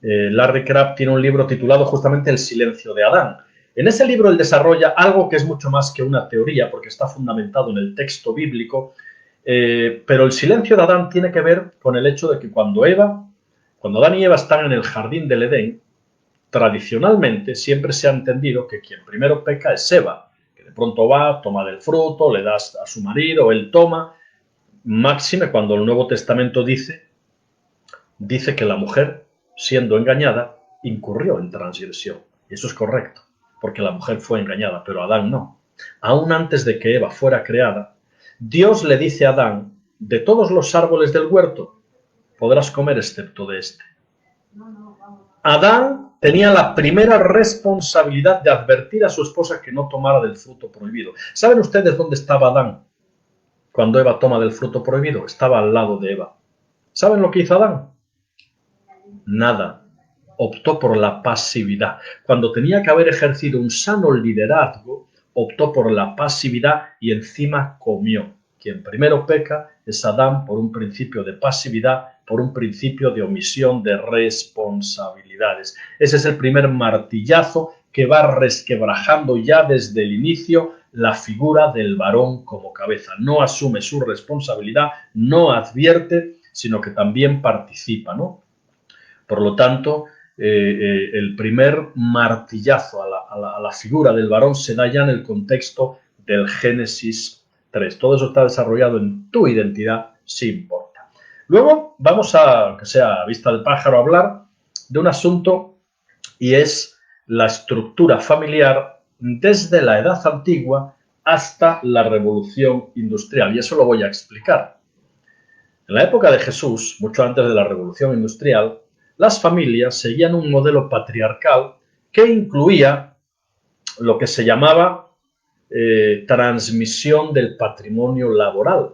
Larry Crabb tiene un libro titulado justamente El silencio de Adán. En ese libro él desarrolla algo que es mucho más que una teoría, porque está fundamentado en el texto bíblico, pero el silencio de Adán tiene que ver con el hecho de que cuando Adán y Eva están en el jardín del Edén, tradicionalmente siempre se ha entendido que quien primero peca es Eva, que de pronto va, toma del fruto, le das a su marido, él toma, máxime cuando el Nuevo Testamento dice que la mujer, siendo engañada, incurrió en transgresión. Y eso es correcto, porque la mujer fue engañada, pero Adán no. Aún antes de que Eva fuera creada, Dios le dice a Adán, de todos los árboles del huerto podrás comer excepto de este. Adán tenía la primera responsabilidad de advertir a su esposa que no tomara del fruto prohibido. ¿Saben ustedes dónde estaba Adán cuando Eva toma del fruto prohibido? Estaba al lado de Eva. ¿Saben lo que hizo Adán? Nada. Optó por la pasividad. Cuando tenía que haber ejercido un sano liderazgo, optó por la pasividad y encima comió. Quien primero peca es Adán por un principio de pasividad, por un principio de omisión de responsabilidades. Ese es el primer martillazo que va resquebrajando ya desde el inicio la figura del varón como cabeza. No asume su responsabilidad, no advierte, sino que también participa, ¿no? Por lo tanto, el primer martillazo a la figura del varón se da ya en el contexto del Génesis 3. Todo eso está desarrollado en tu identidad, sí importa. Luego vamos a, aunque sea a vista de pájaro, a hablar de un asunto y es la estructura familiar desde la edad antigua hasta la revolución industrial. Y eso lo voy a explicar. En la época de Jesús, mucho antes de la revolución industrial, las familias seguían un modelo patriarcal que incluía lo que se llamaba transmisión del patrimonio laboral.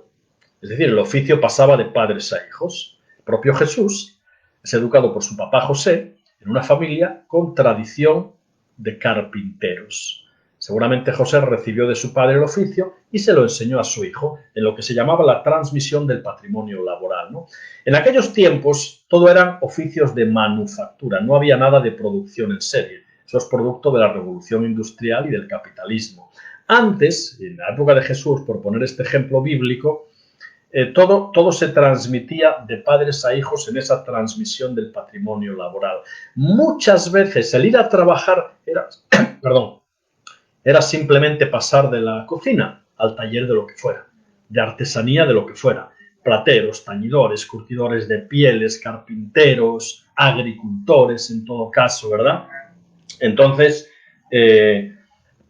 Es decir, el oficio pasaba de padres a hijos. El propio Jesús es educado por su papá José en una familia con tradición de carpinteros. Seguramente José recibió de su padre el oficio y se lo enseñó a su hijo en lo que se llamaba la transmisión del patrimonio laboral, ¿no? En aquellos tiempos todo eran oficios de manufactura, no había nada de producción en serie. Eso es producto de la revolución industrial y del capitalismo. Antes, en la época de Jesús, por poner este ejemplo bíblico, todo se transmitía de padres a hijos en esa transmisión del patrimonio laboral. Muchas veces el ir a trabajar era, era simplemente pasar de la cocina al taller de lo que fuera, de artesanía de lo que fuera. Plateros, tañidores, curtidores de pieles, carpinteros, agricultores en todo caso, ¿verdad? Entonces,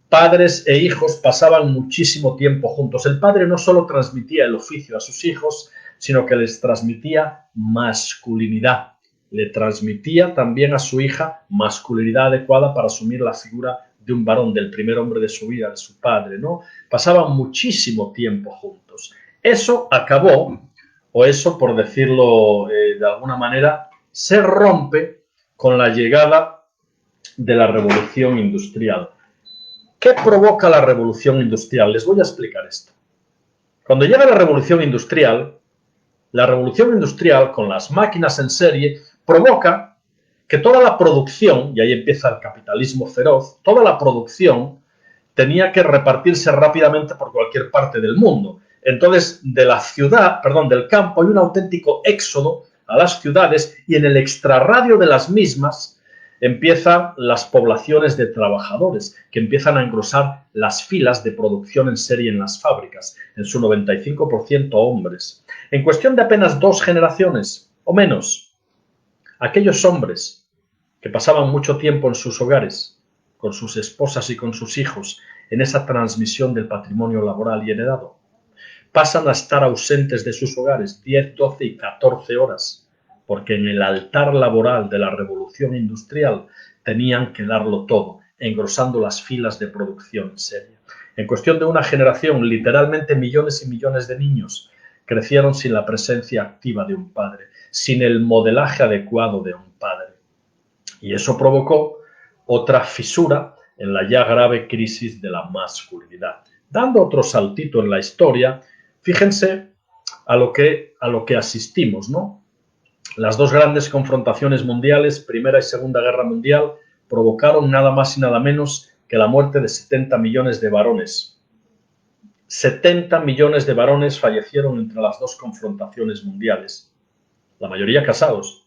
padres e hijos pasaban muchísimo tiempo juntos. El padre no solo transmitía el oficio a sus hijos, sino que les transmitía masculinidad. Le transmitía también a su hija masculinidad adecuada para asumir la figura de un varón, del primer hombre de su vida, de su padre, ¿no? Pasaban muchísimo tiempo juntos. Eso acabó, o eso, por decirlo de alguna manera, se rompe con la llegada de la revolución industrial. ¿Qué provoca la revolución industrial? Les voy a explicar esto. Cuando llega la revolución industrial con las máquinas en serie provoca que toda la producción, y ahí empieza el capitalismo feroz, toda la producción tenía que repartirse rápidamente por cualquier parte del mundo. Entonces, del campo hay un auténtico éxodo a las ciudades y en el extrarradio de las mismas empiezan las poblaciones de trabajadores que empiezan a engrosar las filas de producción en serie en las fábricas, en su 95% hombres. En cuestión de apenas 2 generaciones o menos, aquellos hombres que pasaban mucho tiempo en sus hogares, con sus esposas y con sus hijos, en esa transmisión del patrimonio laboral y heredado, pasan a estar ausentes de sus hogares 10, 12 y 14 horas, porque en el altar laboral de la revolución industrial tenían que darlo todo, engrosando las filas de producción en serie. En cuestión de una generación, literalmente millones y millones de niños crecieron sin la presencia activa de un padre, sin el modelaje adecuado de un padre. Y eso provocó otra fisura en la ya grave crisis de la masculinidad. Dando otro saltito en la historia, fíjense a lo que asistimos, ¿no? Las 2 grandes confrontaciones mundiales, Primera y Segunda Guerra Mundial, provocaron nada más y nada menos que la muerte de 70 millones de varones. 70 millones de varones fallecieron entre las 2 confrontaciones mundiales. La mayoría casados,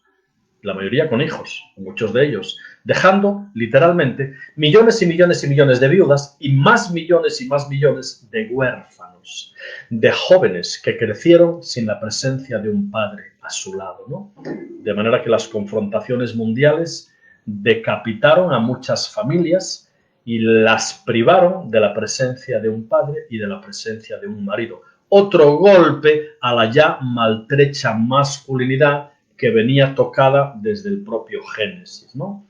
la mayoría con hijos, muchos de ellos, dejando literalmente millones y millones y millones de viudas y más millones de huérfanos, de jóvenes que crecieron sin la presencia de un padre a su lado, ¿no? De manera que las confrontaciones mundiales decapitaron a muchas familias y las privaron de la presencia de un padre y de la presencia de un marido. Otro golpe a la ya maltrecha masculinidad que venía tocada desde el propio Génesis, ¿no?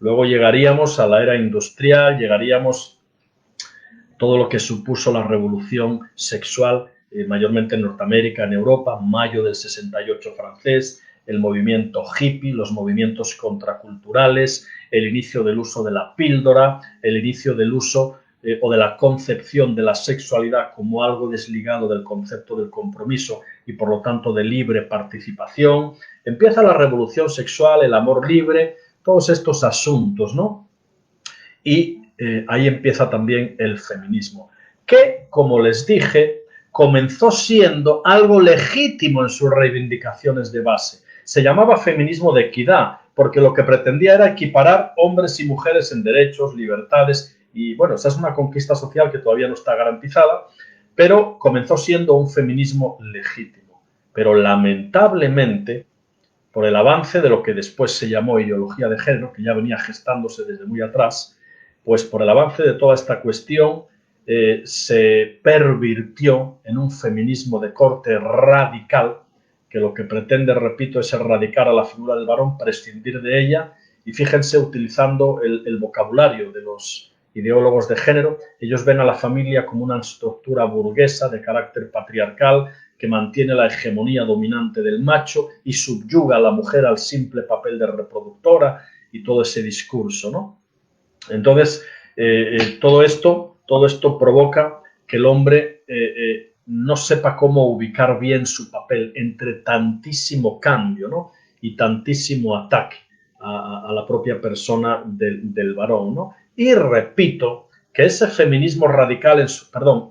Luego llegaríamos a la era industrial, llegaríamos todo lo que supuso la revolución sexual, mayormente en Norteamérica, en Europa, mayo del 68 francés, el movimiento hippie, los movimientos contraculturales, el inicio del uso de la píldora, el inicio del uso o de la concepción de la sexualidad como algo desligado del concepto del compromiso y por lo tanto de libre participación. Empieza la revolución sexual, el amor libre, todos estos asuntos, ¿no? Y ahí empieza también el feminismo, que, como les dije, comenzó siendo algo legítimo en sus reivindicaciones de base. Se llamaba feminismo de equidad, porque lo que pretendía era equiparar hombres y mujeres en derechos, libertades, y bueno, esa es una conquista social que todavía no está garantizada, pero comenzó siendo un feminismo legítimo. Pero lamentablemente, por el avance de lo que después se llamó ideología de género, que ya venía gestándose desde muy atrás, pues por el avance de toda esta cuestión se pervirtió en un feminismo de corte radical, que lo que pretende, repito, es erradicar a la figura del varón, prescindir de ella, y fíjense, utilizando el vocabulario de los ideólogos de género, ellos ven a la familia como una estructura burguesa de carácter patriarcal que mantiene la hegemonía dominante del macho y subyuga a la mujer al simple papel de reproductora y todo ese discurso, ¿no? Entonces, todo esto provoca que el hombre no sepa cómo ubicar bien su papel entre tantísimo cambio, ¿no? Y tantísimo ataque a la propia persona del varón, ¿no? Y repito que ese feminismo radical,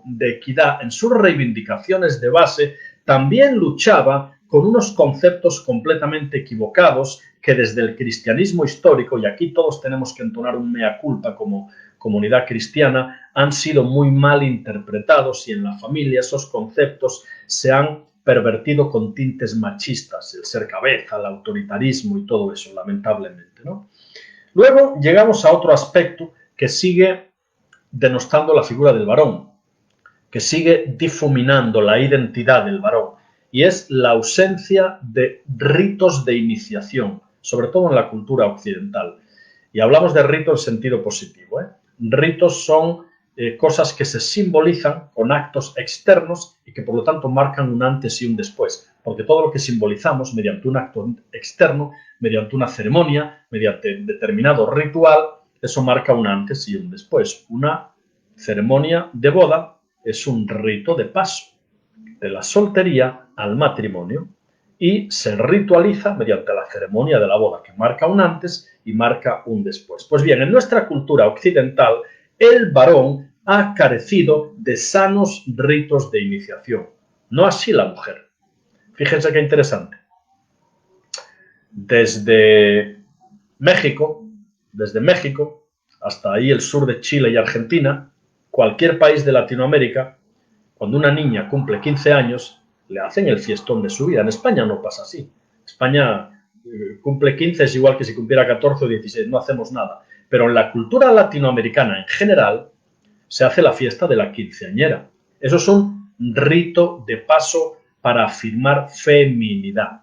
de equidad, en sus reivindicaciones de base, también luchaba con unos conceptos completamente equivocados que desde el cristianismo histórico, y aquí todos tenemos que entonar un mea culpa como comunidad cristiana, han sido muy mal interpretados, y en la familia esos conceptos se han pervertido con tintes machistas, el ser cabeza, el autoritarismo y todo eso, lamentablemente, ¿no? Luego llegamos a otro aspecto que sigue denostando la figura del varón, que sigue difuminando la identidad del varón, y es la ausencia de ritos de iniciación, sobre todo en la cultura occidental. Y hablamos de rito en sentido positivo, ¿eh? Ritos son cosas que se simbolizan con actos externos y que por lo tanto marcan un antes y un después, porque todo lo que simbolizamos mediante un acto externo, mediante una ceremonia, mediante determinado ritual, eso marca un antes y un después. Una ceremonia de boda es un rito de paso de la soltería al matrimonio y se ritualiza mediante la ceremonia de la boda, que marca un antes y marca un después. Pues bien, en nuestra cultura occidental, el varón ha carecido de sanos ritos de iniciación, no así la mujer. Fíjense qué interesante. Desde México, hasta ahí el sur de Chile y Argentina, cualquier país de Latinoamérica, cuando una niña cumple 15 años, le hacen el fiestón de su vida. En España no pasa así. España cumple 15 es igual que si cumpliera 14 o 16, no hacemos nada. Pero en la cultura latinoamericana en general se hace la fiesta de la quinceañera. Eso es un rito de paso para afirmar feminidad.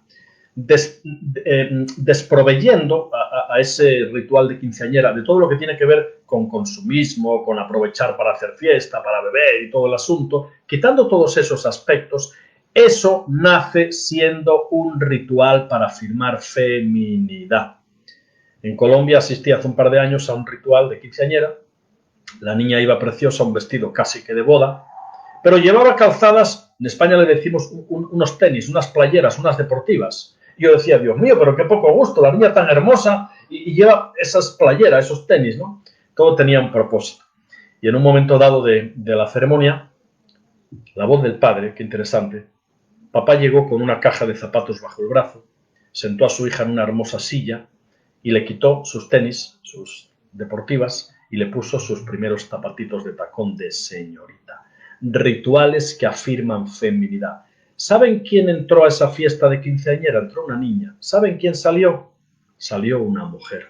Desproveyendo a ese ritual de quinceañera de todo lo que tiene que ver con consumismo, con aprovechar para hacer fiesta, para beber y todo el asunto, quitando todos esos aspectos, eso nace siendo un ritual para afirmar feminidad. En Colombia asistí hace un par de años a un ritual de quinceañera. La niña iba preciosa, un vestido casi que de boda, pero llevaba calzadas, en España le decimos unos tenis, unas playeras, unas deportivas. Y yo decía, Dios mío, pero qué poco gusto, la niña tan hermosa y lleva esas playeras, esos tenis, ¿no? Todo tenía un propósito. Y en un momento dado de la ceremonia, la voz del padre, qué interesante, papá llegó con una caja de zapatos bajo el brazo, sentó a su hija en una hermosa silla y le quitó sus tenis, sus deportivas, y le puso sus primeros zapatitos de tacón de señorita. Rituales que afirman feminidad. ¿Saben quién entró a esa fiesta de quinceañera? Entró una niña. ¿Saben quién salió? Salió una mujer.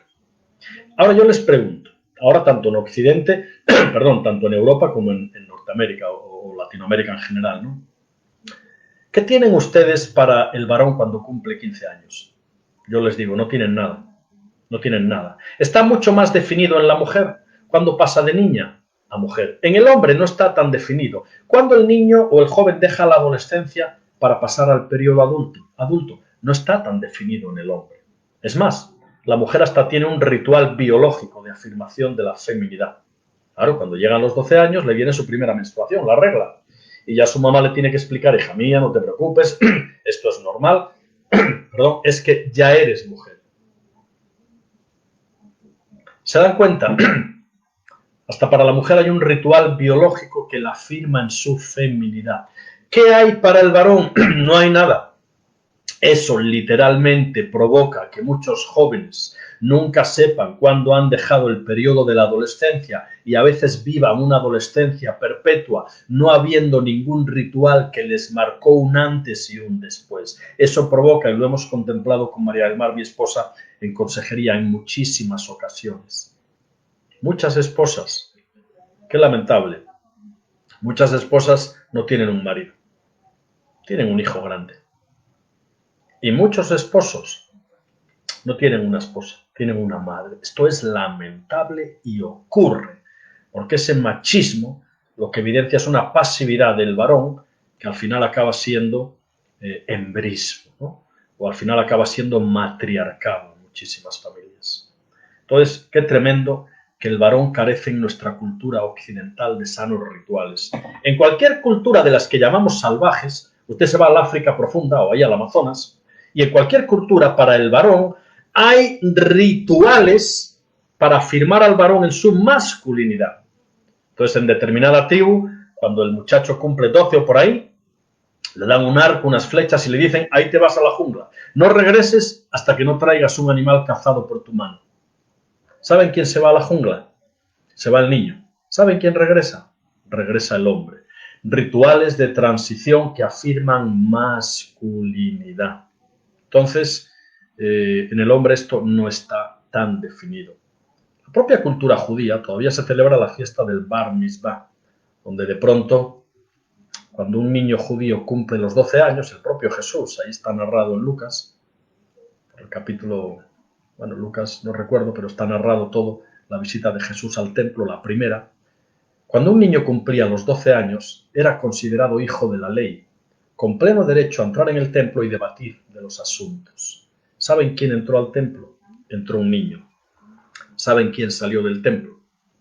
Ahora yo les pregunto, ahora tanto en Occidente, perdón, tanto en Europa como en Norteamérica o Latinoamérica en general, ¿no? ¿Qué tienen ustedes para el varón cuando cumple 15 años? Yo les digo, no tienen nada. no tienen nada. Está mucho más definido en la mujer cuando pasa de niña a mujer. En el hombre no está tan definido. Cuando el niño o el joven deja la adolescencia para pasar al periodo adulto, no está tan definido en el hombre. Es más, la mujer hasta tiene un ritual biológico de afirmación de la feminidad. Claro, cuando llegan los 12 años le viene su primera menstruación, la regla. Y ya su mamá le tiene que explicar, hija mía, no te preocupes, esto es normal, perdón, es que ya eres mujer. ¿Se dan cuenta? Hasta para la mujer hay un ritual biológico que la afirma en su feminidad. ¿Qué hay para el varón? No hay nada. Eso literalmente provoca que muchos jóvenes nunca sepan cuándo han dejado el periodo de la adolescencia y a veces vivan una adolescencia perpetua, no habiendo ningún ritual que les marcó un antes y un después. Eso provoca, y lo hemos contemplado con María del Mar, mi esposa, en consejería en muchísimas ocasiones. Muchas esposas, qué lamentable, muchas esposas no tienen un marido, tienen un hijo grande. Y muchos esposos no tienen una esposa, tienen una madre. Esto es lamentable y ocurre, porque ese machismo lo que evidencia es una pasividad del varón que al final acaba siendo hembrismo, ¿no? O al final acaba siendo matriarcado en muchísimas familias. Entonces, qué tremendo que el varón carece en nuestra cultura occidental de sanos rituales. En cualquier cultura de las que llamamos salvajes, usted se va al África profunda o ahí al Amazonas, y en cualquier cultura para el varón hay rituales para afirmar al varón en su masculinidad. Entonces, en determinada tribu, cuando el muchacho cumple 12 o por ahí, le dan un arco, unas flechas y le dicen, ahí te vas a la jungla. No regreses hasta que no traigas un animal cazado por tu mano. ¿Saben quién se va a la jungla? Se va el niño. ¿Saben quién regresa? Regresa el hombre. Rituales de transición que afirman masculinidad. Entonces, en el hombre esto no está tan definido. La propia cultura judía todavía se celebra la fiesta del Bar Mitzvah, donde de pronto, cuando un niño judío cumple los 12 años, el propio Jesús, ahí está narrado en Lucas, el capítulo, bueno, Lucas no recuerdo, pero está narrado todo, la visita de Jesús al templo, la primera. Cuando un niño cumplía los 12 años, era considerado hijo de la ley, con pleno derecho a entrar en el templo y debatir de los asuntos. ¿Saben quién entró al templo? Entró un niño. ¿Saben quién salió del templo?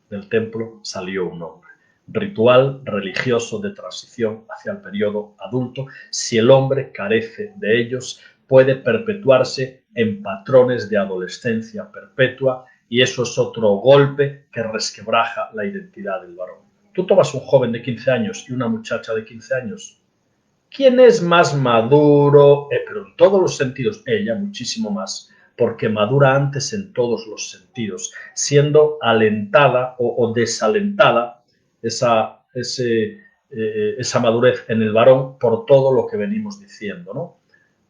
Del templo salió un hombre. Ritual religioso de transición hacia el periodo adulto. Si el hombre carece de ellos, puede perpetuarse en patrones de adolescencia perpetua y eso es otro golpe que resquebraja la identidad del varón. Tú tomas un joven de 15 años y una muchacha de 15 años. ¿Quién es más maduro? Pero en todos los sentidos, ella muchísimo más, porque madura antes en todos los sentidos, siendo alentada o desalentada esa madurez en el varón por todo lo que venimos diciendo, ¿no?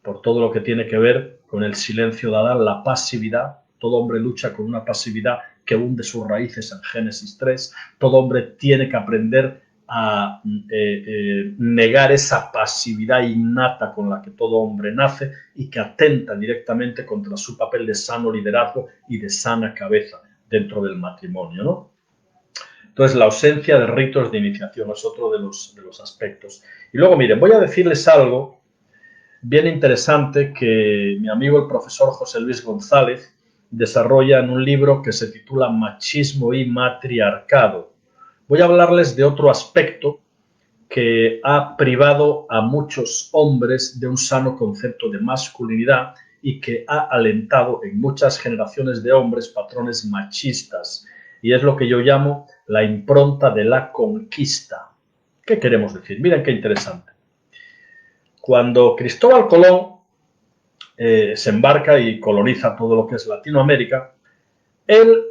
Por todo lo que tiene que ver con el silencio de Adán, la pasividad. Todo hombre lucha con una pasividad que hunde sus raíces en Génesis 3. Todo hombre tiene que aprender a negar esa pasividad innata con la que todo hombre nace y que atenta directamente contra su papel de sano liderazgo y de sana cabeza dentro del matrimonio, ¿no? Entonces, la ausencia de ritos de iniciación es otro de los aspectos. Y luego, miren, voy a decirles algo bien interesante que mi amigo el profesor José Luis González desarrolla en un libro que se titula Machismo y Matriarcado. Voy a hablarles de otro aspecto que ha privado a muchos hombres de un sano concepto de masculinidad y que ha alentado en muchas generaciones de hombres patrones machistas. Y es lo que yo llamo la impronta de la conquista. ¿Qué queremos decir? Miren qué interesante. Cuando Cristóbal Colón se embarca y coloniza todo lo que es Latinoamérica, él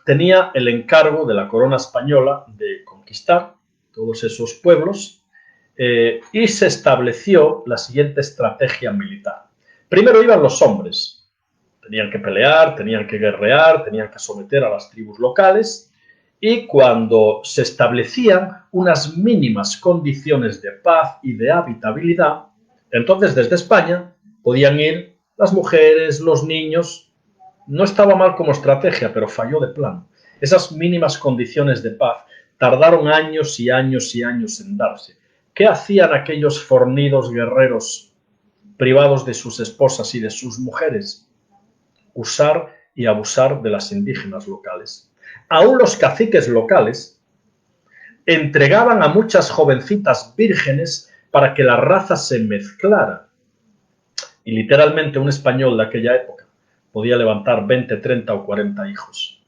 tenía el encargo de la corona española de conquistar todos esos pueblos y se estableció la siguiente estrategia militar. Primero iban los hombres, tenían que pelear, tenían que guerrear, tenían que someter a las tribus locales y cuando se establecían unas mínimas condiciones de paz y de habitabilidad, entonces desde España podían ir las mujeres, los niños No estaba mal como estrategia, pero falló de plano. Esas mínimas condiciones de paz tardaron años y años y años en darse. ¿Qué hacían aquellos fornidos guerreros privados de sus esposas y de sus mujeres? Usar y abusar de las indígenas locales. Aún los caciques locales entregaban a muchas jovencitas vírgenes para que la raza se mezclara. Y literalmente un español de aquella época podía levantar 20, 30 o 40 hijos.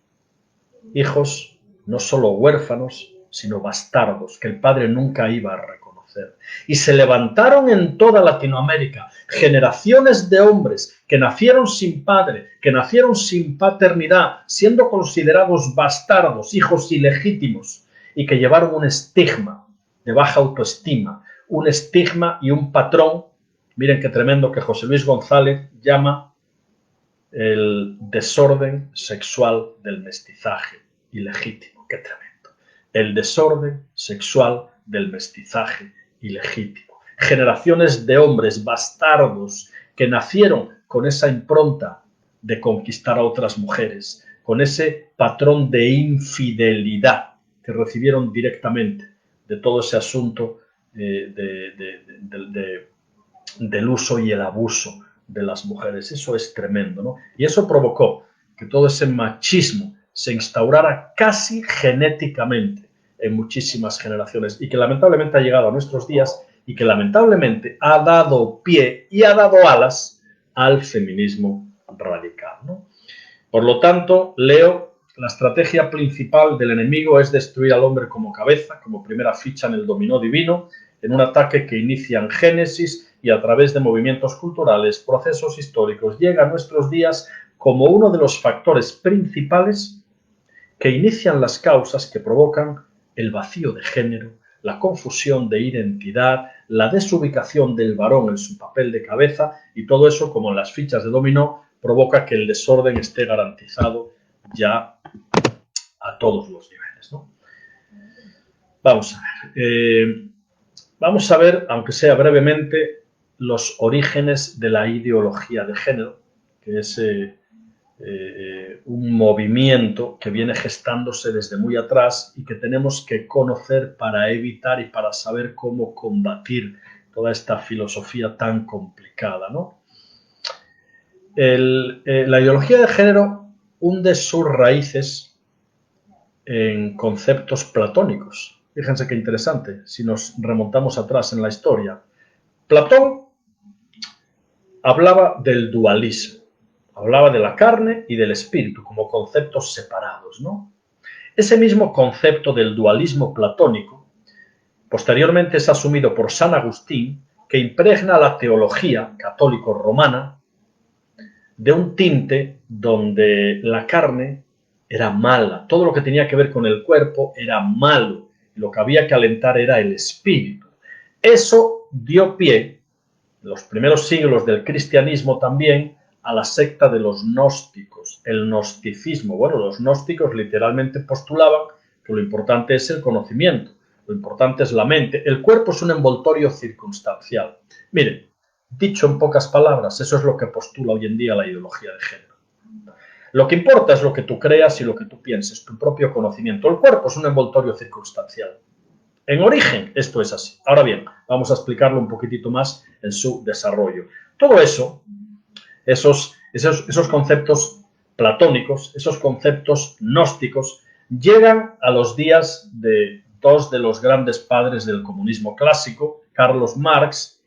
Hijos no solo huérfanos, sino bastardos, que el padre nunca iba a reconocer. Y se levantaron en toda Latinoamérica generaciones de hombres que nacieron sin padre, que nacieron sin paternidad, siendo considerados bastardos, hijos ilegítimos, y que llevaron un estigma de baja autoestima, un estigma y un patrón, miren qué tremendo, que José Luis González llama el desorden sexual del mestizaje ilegítimo. Qué tremendo. El desorden sexual del mestizaje ilegítimo. Generaciones de hombres bastardos que nacieron con esa impronta de conquistar a otras mujeres, con ese patrón de infidelidad que recibieron directamente de todo ese asunto del uso y el abuso de las mujeres. Eso es tremendo, ¿no? Y eso provocó que todo ese machismo se instaurara casi genéticamente en muchísimas generaciones y que lamentablemente ha llegado a nuestros días y que lamentablemente ha dado pie y ha dado alas al feminismo radical, ¿no? Por lo tanto, leo, la estrategia principal del enemigo es destruir al hombre como cabeza, como primera ficha en el dominó divino, en un ataque que inicia en Génesis y a través de movimientos culturales, procesos históricos, llega a nuestros días como uno de los factores principales que inician las causas que provocan el vacío de género, la confusión de identidad, la desubicación del varón en su papel de cabeza y todo eso, como en las fichas de dominó, provoca que el desorden esté garantizado ya a todos los niveles, ¿no? Vamos a ver. Vamos a ver, aunque sea brevemente, los orígenes de la ideología de género, que es un movimiento que viene gestándose desde muy atrás y que tenemos que conocer para evitar y para saber cómo combatir toda esta filosofía tan complicada, ¿no? La ideología de género hunde sus raíces en conceptos platónicos. Fíjense qué interesante, si nos remontamos atrás en la historia. Platón hablaba del dualismo, hablaba de la carne y del espíritu como conceptos separados, ¿no? Ese mismo concepto del dualismo platónico posteriormente es asumido por San Agustín, que impregna la teología católico-romana de un tinte donde la carne era mala, todo lo que tenía que ver con el cuerpo era malo, lo que había que alentar era el espíritu. Eso dio pie, en los primeros siglos del cristianismo también, a la secta de los gnósticos, el gnosticismo. Bueno, los gnósticos literalmente postulaban que lo importante es el conocimiento, lo importante es la mente, el cuerpo es un envoltorio circunstancial. Miren, dicho en pocas palabras, eso es lo que postula hoy en día la ideología de género. Lo que importa es lo que tú creas y lo que tú pienses, tu propio conocimiento. El cuerpo es un envoltorio circunstancial. En origen, esto es así. Ahora bien, vamos a explicarlo un poquitito más en su desarrollo. Todo eso, esos conceptos platónicos, esos conceptos gnósticos, llegan a los días de dos de los grandes padres del comunismo clásico, Carlos Marx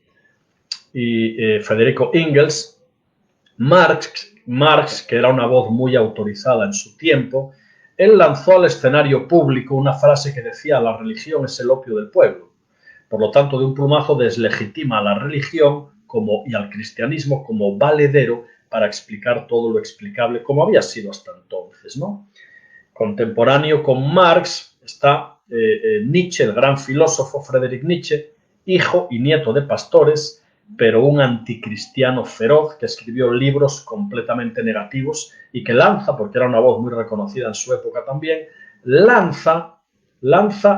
y Federico Engels. Marx, que era una voz muy autorizada en su tiempo, él lanzó al escenario público una frase que decía: la religión es el opio del pueblo. Por lo tanto, de un plumazo deslegitima a la religión y al cristianismo como valedero para explicar todo lo explicable como había sido hasta entonces, ¿no? Contemporáneo con Marx está Nietzsche, el gran filósofo Friedrich Nietzsche, hijo y nieto de pastores, pero un anticristiano feroz que escribió libros completamente negativos y que lanza, porque era una voz muy reconocida en su época también, lanza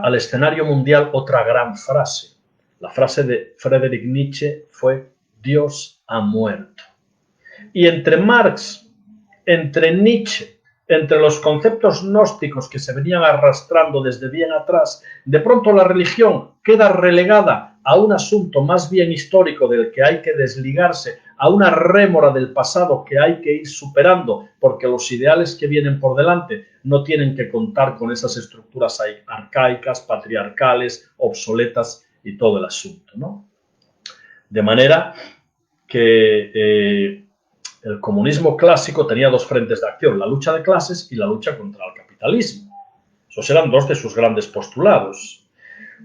al escenario mundial otra gran frase. La frase de Friedrich Nietzsche fue: Dios ha muerto. Y entre Marx entre Nietzsche, entre los conceptos gnósticos que se venían arrastrando desde bien atrás, de pronto la religión queda relegada a un asunto más bien histórico del que hay que desligarse, a una rémora del pasado que hay que ir superando, porque los ideales que vienen por delante no tienen que contar con esas estructuras arcaicas, patriarcales, obsoletas y todo el asunto, ¿no? De manera que el comunismo clásico tenía dos frentes de acción, la lucha de clases y la lucha contra el capitalismo. Esos eran dos de sus grandes postulados.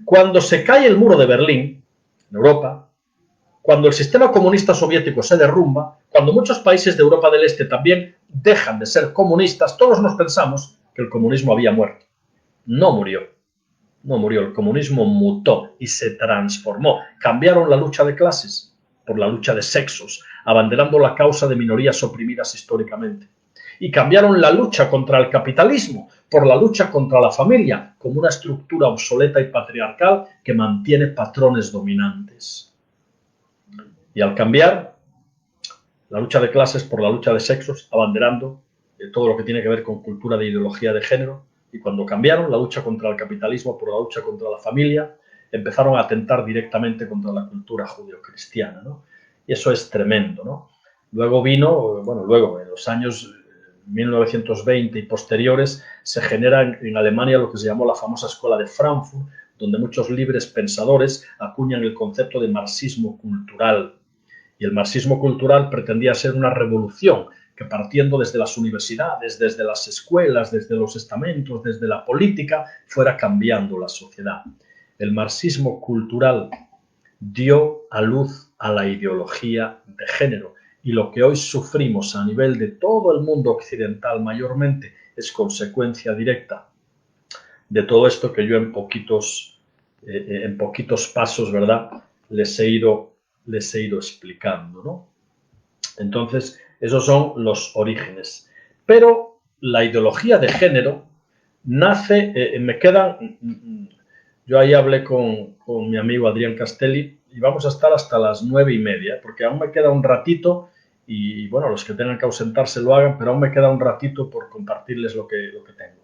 Cuando se cae el muro de Berlín, en Europa, cuando el sistema comunista soviético se derrumba, cuando muchos países de Europa del Este también dejan de ser comunistas, todos nos pensamos que el comunismo había muerto. No murió. No murió. El comunismo mutó y se transformó. Cambiaron la lucha de clases por la lucha de sexos, abanderando la causa de minorías oprimidas históricamente. Y cambiaron la lucha contra el capitalismo por la lucha contra la familia, como una estructura obsoleta y patriarcal que mantiene patrones dominantes. Y al cambiar la lucha de clases por la lucha de sexos, abanderando todo lo que tiene que ver con cultura de ideología de género, y cuando cambiaron la lucha contra el capitalismo por la lucha contra la familia, empezaron a atentar directamente contra la cultura judeocristiana, ¿no? Y eso es tremendo, ¿no? Luego luego en los años 1920 y posteriores se genera en Alemania lo que se llamó la famosa Escuela de Frankfurt, donde muchos libres pensadores acuñan el concepto de marxismo cultural. Y el marxismo cultural pretendía ser una revolución que, partiendo desde las universidades, desde las escuelas, desde los estamentos, desde la política, fuera cambiando la sociedad. El marxismo cultural dio a luz a la ideología de género, y lo que hoy sufrimos a nivel de todo el mundo occidental mayormente es consecuencia directa de todo esto que yo en poquitos pasos, ¿verdad?, les he ido explicando, ¿no? Entonces, esos son los orígenes. Pero la ideología de género nace, yo ahí hablé con mi amigo Adrián Castelli y vamos a estar hasta las 9:30, porque aún me queda un ratito y, bueno, los que tengan que ausentarse lo hagan, pero aún me queda un ratito por compartirles lo que tengo.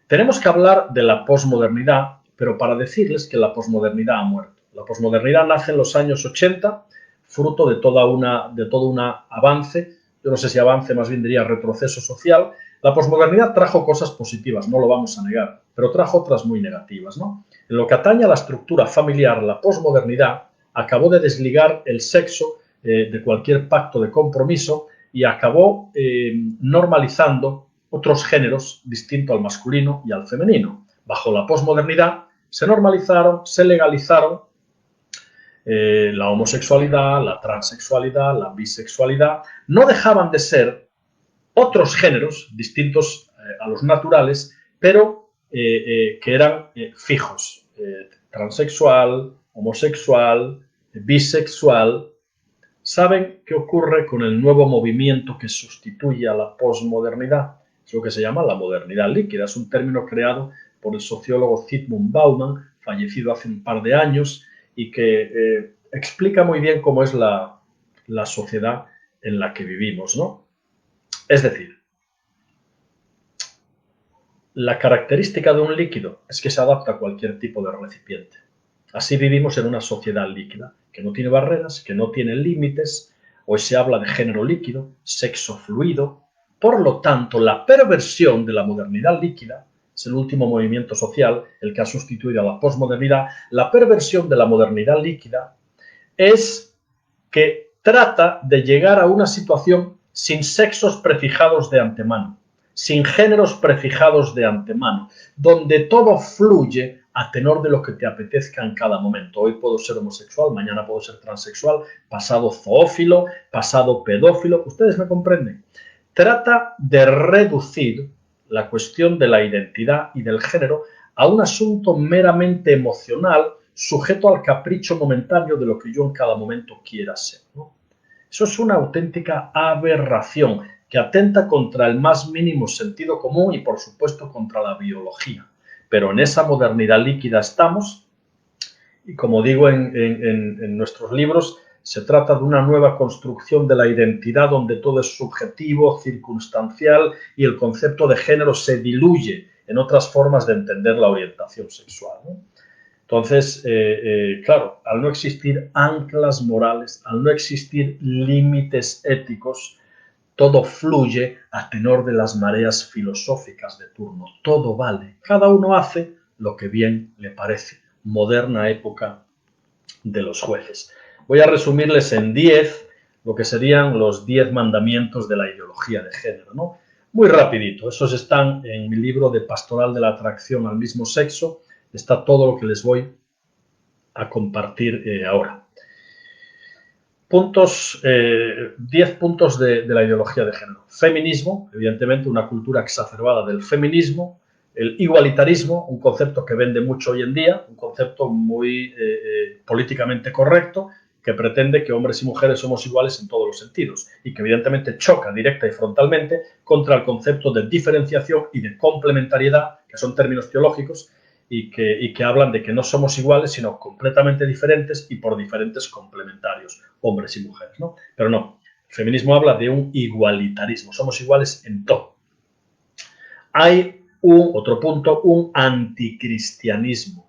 Tenemos que hablar de la posmodernidad, pero para decirles que la posmodernidad ha muerto. La posmodernidad nace en los años 80, fruto de todo un avance, yo no sé si avance, más bien diría retroceso social. La posmodernidad trajo cosas positivas, no lo vamos a negar, pero trajo otras muy negativas, ¿no? En lo que atañe a la estructura familiar, la posmodernidad acabó de desligar el sexo de cualquier pacto de compromiso y acabó normalizando otros géneros distintos al masculino y al femenino. Bajo la posmodernidad se normalizaron, se legalizaron la homosexualidad, la transexualidad, la bisexualidad. No dejaban de ser otros géneros distintos a los naturales, pero que eran fijos. Transexual, homosexual, bisexual. ¿Saben qué ocurre con el nuevo movimiento que sustituye a la posmodernidad? Es lo que se llama la modernidad líquida. Es un término creado por el sociólogo Zygmunt Bauman, fallecido hace un par de años, y que explica muy bien cómo es la sociedad en la que vivimos, ¿no? Es decir, la característica de un líquido es que se adapta a cualquier tipo de recipiente. Así vivimos en una sociedad líquida, que no tiene barreras, que no tiene límites. Hoy se habla de género líquido, sexo fluido. Por lo tanto, la perversión de la modernidad líquida es el último movimiento social, el que ha sustituido a la posmodernidad. La perversión de la modernidad líquida es que trata de llegar a una situación sin sexos prefijados de antemano, sin géneros prefijados de antemano, donde todo fluye a tenor de lo que te apetezca en cada momento. Hoy puedo ser homosexual, mañana puedo ser transexual, pasado zoófilo, pasado pedófilo. ¿Ustedes me comprenden? Trata de reducir la cuestión de la identidad y del género a un asunto meramente emocional, sujeto al capricho momentáneo de lo que yo en cada momento quiera ser, ¿no? Eso es una auténtica aberración que atenta contra el más mínimo sentido común y, por supuesto, contra la biología. Pero en esa modernidad líquida estamos, y como digo en nuestros libros, Se trata de una nueva construcción de la identidad donde todo es subjetivo, circunstancial y el concepto de género se diluye en otras formas de entender la orientación sexual, ¿no? Entonces, claro, al no existir anclas morales, al no existir límites éticos, todo fluye a tenor de las mareas filosóficas de turno. Todo vale. Cada uno hace lo que bien le parece. Moderna época de los jueces. Voy a resumirles en 10 lo que serían los 10 mandamientos de la ideología de género, ¿no? Muy rapidito. Esos están en mi libro de Pastoral de la Atracción al Mismo Sexo. Está todo lo que les voy a compartir ahora. 10 puntos de la ideología de género. Feminismo, evidentemente una cultura exacerbada del feminismo. El igualitarismo, un concepto que vende mucho hoy en día, un concepto muy políticamente correcto, que pretende que hombres y mujeres somos iguales en todos los sentidos y que evidentemente choca directa y frontalmente contra el concepto de diferenciación y de complementariedad, que son términos teológicos, y que hablan de que no somos iguales, sino completamente diferentes y por diferentes complementarios, hombres y mujeres, ¿no? Pero no, el feminismo habla de un igualitarismo, somos iguales en todo. Hay otro punto, un anticristianismo,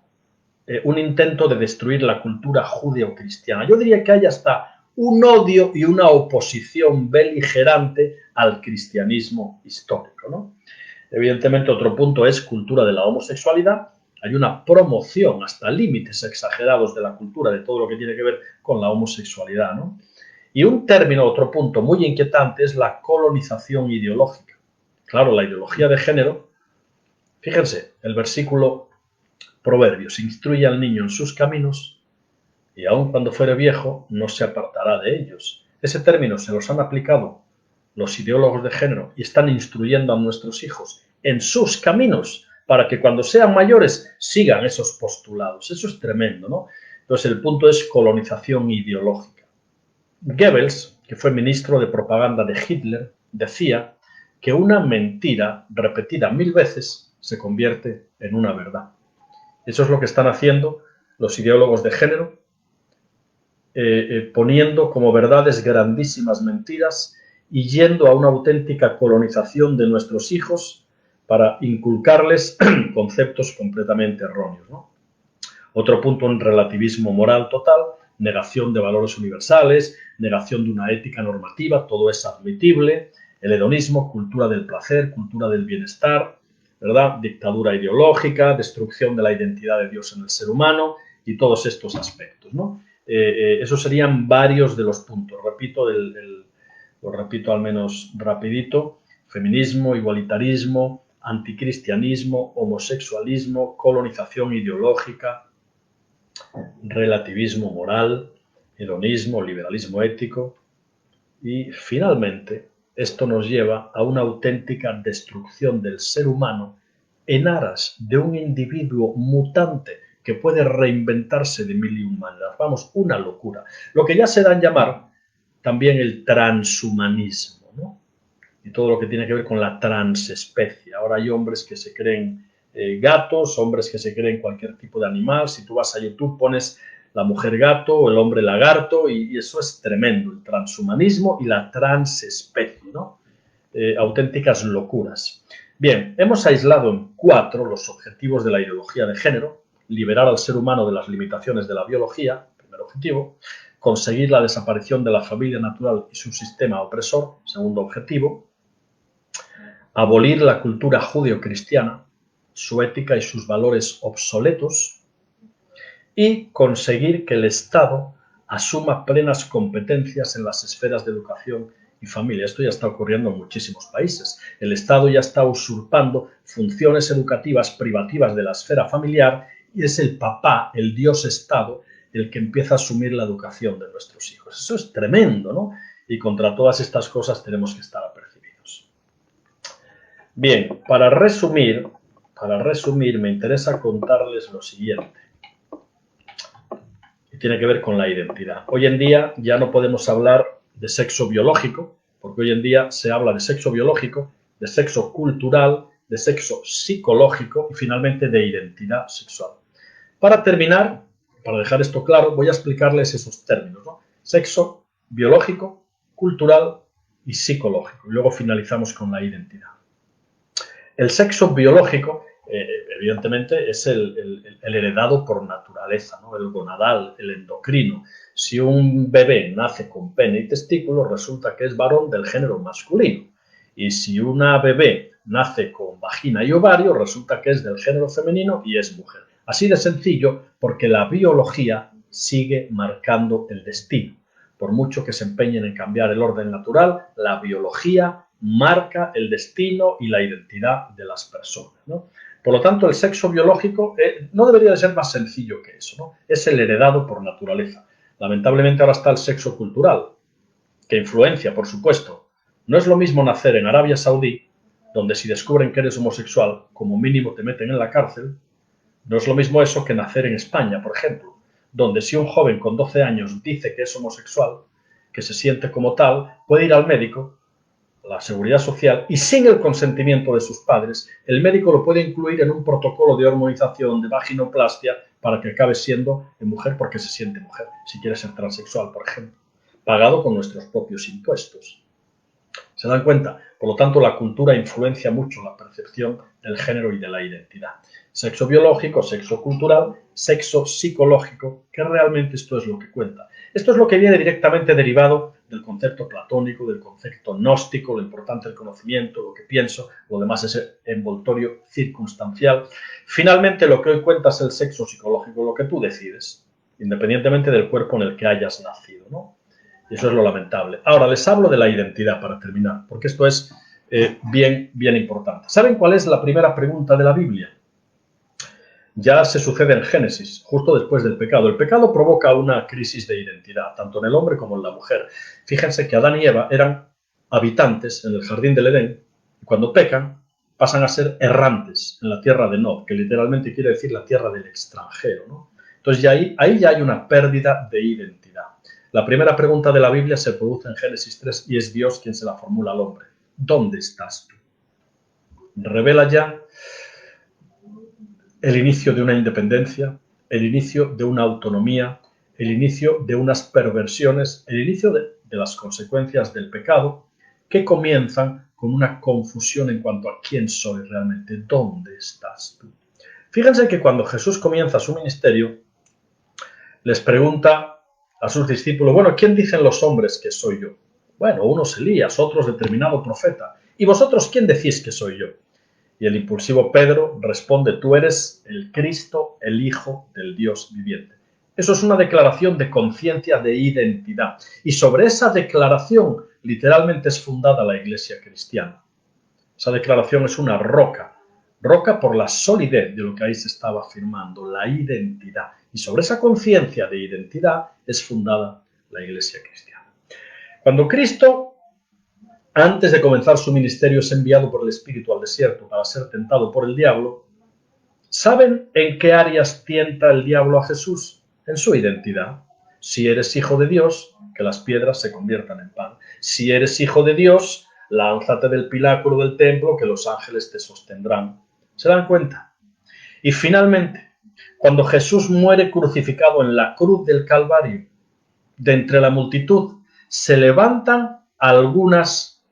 un intento de destruir la cultura judeo-cristiana. Yo diría que hay hasta un odio y una oposición beligerante al cristianismo histórico, ¿no? Evidentemente, otro punto es cultura de la homosexualidad. Hay una promoción hasta límites exagerados de la cultura, de todo lo que tiene que ver con la homosexualidad, ¿no? Y un término, otro punto muy inquietante, es la colonización ideológica. Claro, la ideología de género, fíjense, el versículo Proverbios, instruye al niño en sus caminos y aun cuando fuere viejo no se apartará de ellos. Ese término se los han aplicado los ideólogos de género y están instruyendo a nuestros hijos en sus caminos para que cuando sean mayores sigan esos postulados. Eso es tremendo, ¿no? Entonces el punto es colonización ideológica. Goebbels, que fue ministro de propaganda de Hitler, decía que una mentira repetida 1000 veces se convierte en una verdad. Eso es lo que están haciendo los ideólogos de género, poniendo como verdades grandísimas mentiras y yendo a una auténtica colonización de nuestros hijos para inculcarles conceptos completamente erróneos, ¿no? Otro punto, un relativismo moral total, negación de valores universales, negación de una ética normativa, todo es admitible, el hedonismo, cultura del placer, cultura del bienestar, ¿verdad? Dictadura ideológica, destrucción de la identidad de Dios en el ser humano y todos estos aspectos, ¿no? Esos serían varios de los puntos. Lo repito al menos rapidito: feminismo, igualitarismo, anticristianismo, homosexualismo, colonización ideológica, relativismo moral, hedonismo, liberalismo ético y finalmente esto nos lleva a una auténtica destrucción del ser humano en aras de un individuo mutante que puede reinventarse de mil y un maneras. Vamos, una locura. Lo que ya se da en llamar también el transhumanismo, ¿no? Y todo lo que tiene que ver con la transespecie. Ahora hay hombres que se creen gatos, hombres que se creen cualquier tipo de animal. Si tú vas a YouTube pones la mujer gato o el hombre lagarto y eso es tremendo, el transhumanismo y la transespecie, ¿no? Auténticas locuras. Bien, hemos aislado en 4 los objetivos de la ideología de género: liberar al ser humano de las limitaciones de la biología, primer objetivo; conseguir la desaparición de la familia natural y su sistema opresor, segundo objetivo; abolir la cultura judeocristiana, su ética y sus valores obsoletos; y conseguir que el Estado asuma plenas competencias en las esferas de educación y familia. Esto ya está ocurriendo en muchísimos países. El Estado ya está usurpando funciones educativas privativas de la esfera familiar y es el papá, el Dios Estado, el que empieza a asumir la educación de nuestros hijos. Eso es tremendo, ¿no? Y contra todas estas cosas tenemos que estar apercibidos. Bien, para resumir, me interesa contarles lo siguiente. Y tiene que ver con la identidad. Hoy en día ya no podemos hablar de sexo biológico, porque hoy en día se habla de sexo biológico, de sexo cultural, de sexo psicológico y finalmente de identidad sexual. Para terminar, para dejar esto claro, voy a explicarles esos términos, ¿no? Sexo biológico, cultural y psicológico. Y luego finalizamos con la identidad. El sexo biológico, evidentemente, es el heredado por naturaleza, ¿no? El gonadal, el endocrino. Si un bebé nace con pene y testículos, resulta que es varón del género masculino. Y si una bebé nace con vagina y ovario, resulta que es del género femenino y es mujer. Así de sencillo, porque la biología sigue marcando el destino. Por mucho que se empeñen en cambiar el orden natural, la biología marca el destino y la identidad de las personas, ¿no? Por lo tanto, el sexo biológico no debería de ser más sencillo que eso, ¿no? Es el heredado por naturaleza. Lamentablemente ahora está el sexo cultural, que influencia, por supuesto. No es lo mismo nacer en Arabia Saudí, donde si descubren que eres homosexual, como mínimo te meten en la cárcel. No es lo mismo eso que nacer en España, por ejemplo, donde si un joven con 12 años dice que es homosexual, que se siente como tal, puede ir al médico, la seguridad social, y sin el consentimiento de sus padres, el médico lo puede incluir en un protocolo de hormonización, de vaginoplastia, para que acabe siendo mujer porque se siente mujer, si quiere ser transexual, por ejemplo, pagado con nuestros propios impuestos. ¿Se dan cuenta? Por lo tanto, la cultura influencia mucho la percepción del género y de la identidad. Sexo biológico, sexo cultural, sexo psicológico, que realmente esto es lo que cuenta. Esto es lo que viene directamente derivado del concepto platónico, del concepto gnóstico, lo importante del conocimiento, lo que pienso, lo demás es envoltorio circunstancial. Finalmente, lo que hoy cuenta es el sexo psicológico, lo que tú decides, independientemente del cuerpo en el que hayas nacido, ¿no? Y eso es lo lamentable. Ahora, les hablo de la identidad para terminar, porque esto es bien importante. ¿Saben cuál es la primera pregunta de la Biblia? Ya se sucede en Génesis, justo después del pecado. El pecado provoca una crisis de identidad, tanto en el hombre como en la mujer. Fíjense que Adán y Eva eran habitantes en el jardín del Edén, y cuando pecan pasan a ser errantes en la tierra de Nod, que literalmente quiere decir la tierra del extranjero, ¿no? Entonces ahí ya hay una pérdida de identidad. La primera pregunta de la Biblia se produce en Génesis 3 y es Dios quien se la formula al hombre. ¿Dónde estás tú? Revela ya el inicio de una independencia, el inicio de una autonomía, el inicio de unas perversiones, el inicio de las consecuencias del pecado, que comienzan con una confusión en cuanto a quién soy realmente, dónde estás tú. Fíjense que cuando Jesús comienza su ministerio, les pregunta a sus discípulos, bueno, ¿quién dicen los hombres que soy yo? Bueno, unos Elías, otros determinado profeta. ¿Y vosotros quién decís que soy yo? Y el impulsivo Pedro responde, tú eres el Cristo, el Hijo del Dios viviente. Eso es una declaración de conciencia, de identidad. Y sobre esa declaración literalmente es fundada la Iglesia cristiana. Esa declaración es una roca por la solidez de lo que ahí se estaba afirmando, la identidad. Y sobre esa conciencia de identidad es fundada la Iglesia cristiana. Cuando Cristo, antes de comenzar su ministerio, es enviado por el Espíritu al desierto para ser tentado por el diablo, ¿saben en qué áreas tienta el diablo a Jesús? En su identidad. Si eres hijo de Dios, que las piedras se conviertan en pan. Si eres hijo de Dios, lánzate del pináculo del templo, que los ángeles te sostendrán. ¿Se dan cuenta? Y finalmente, cuando Jesús muere crucificado en la cruz del Calvario, de entre la multitud, se levantan algunas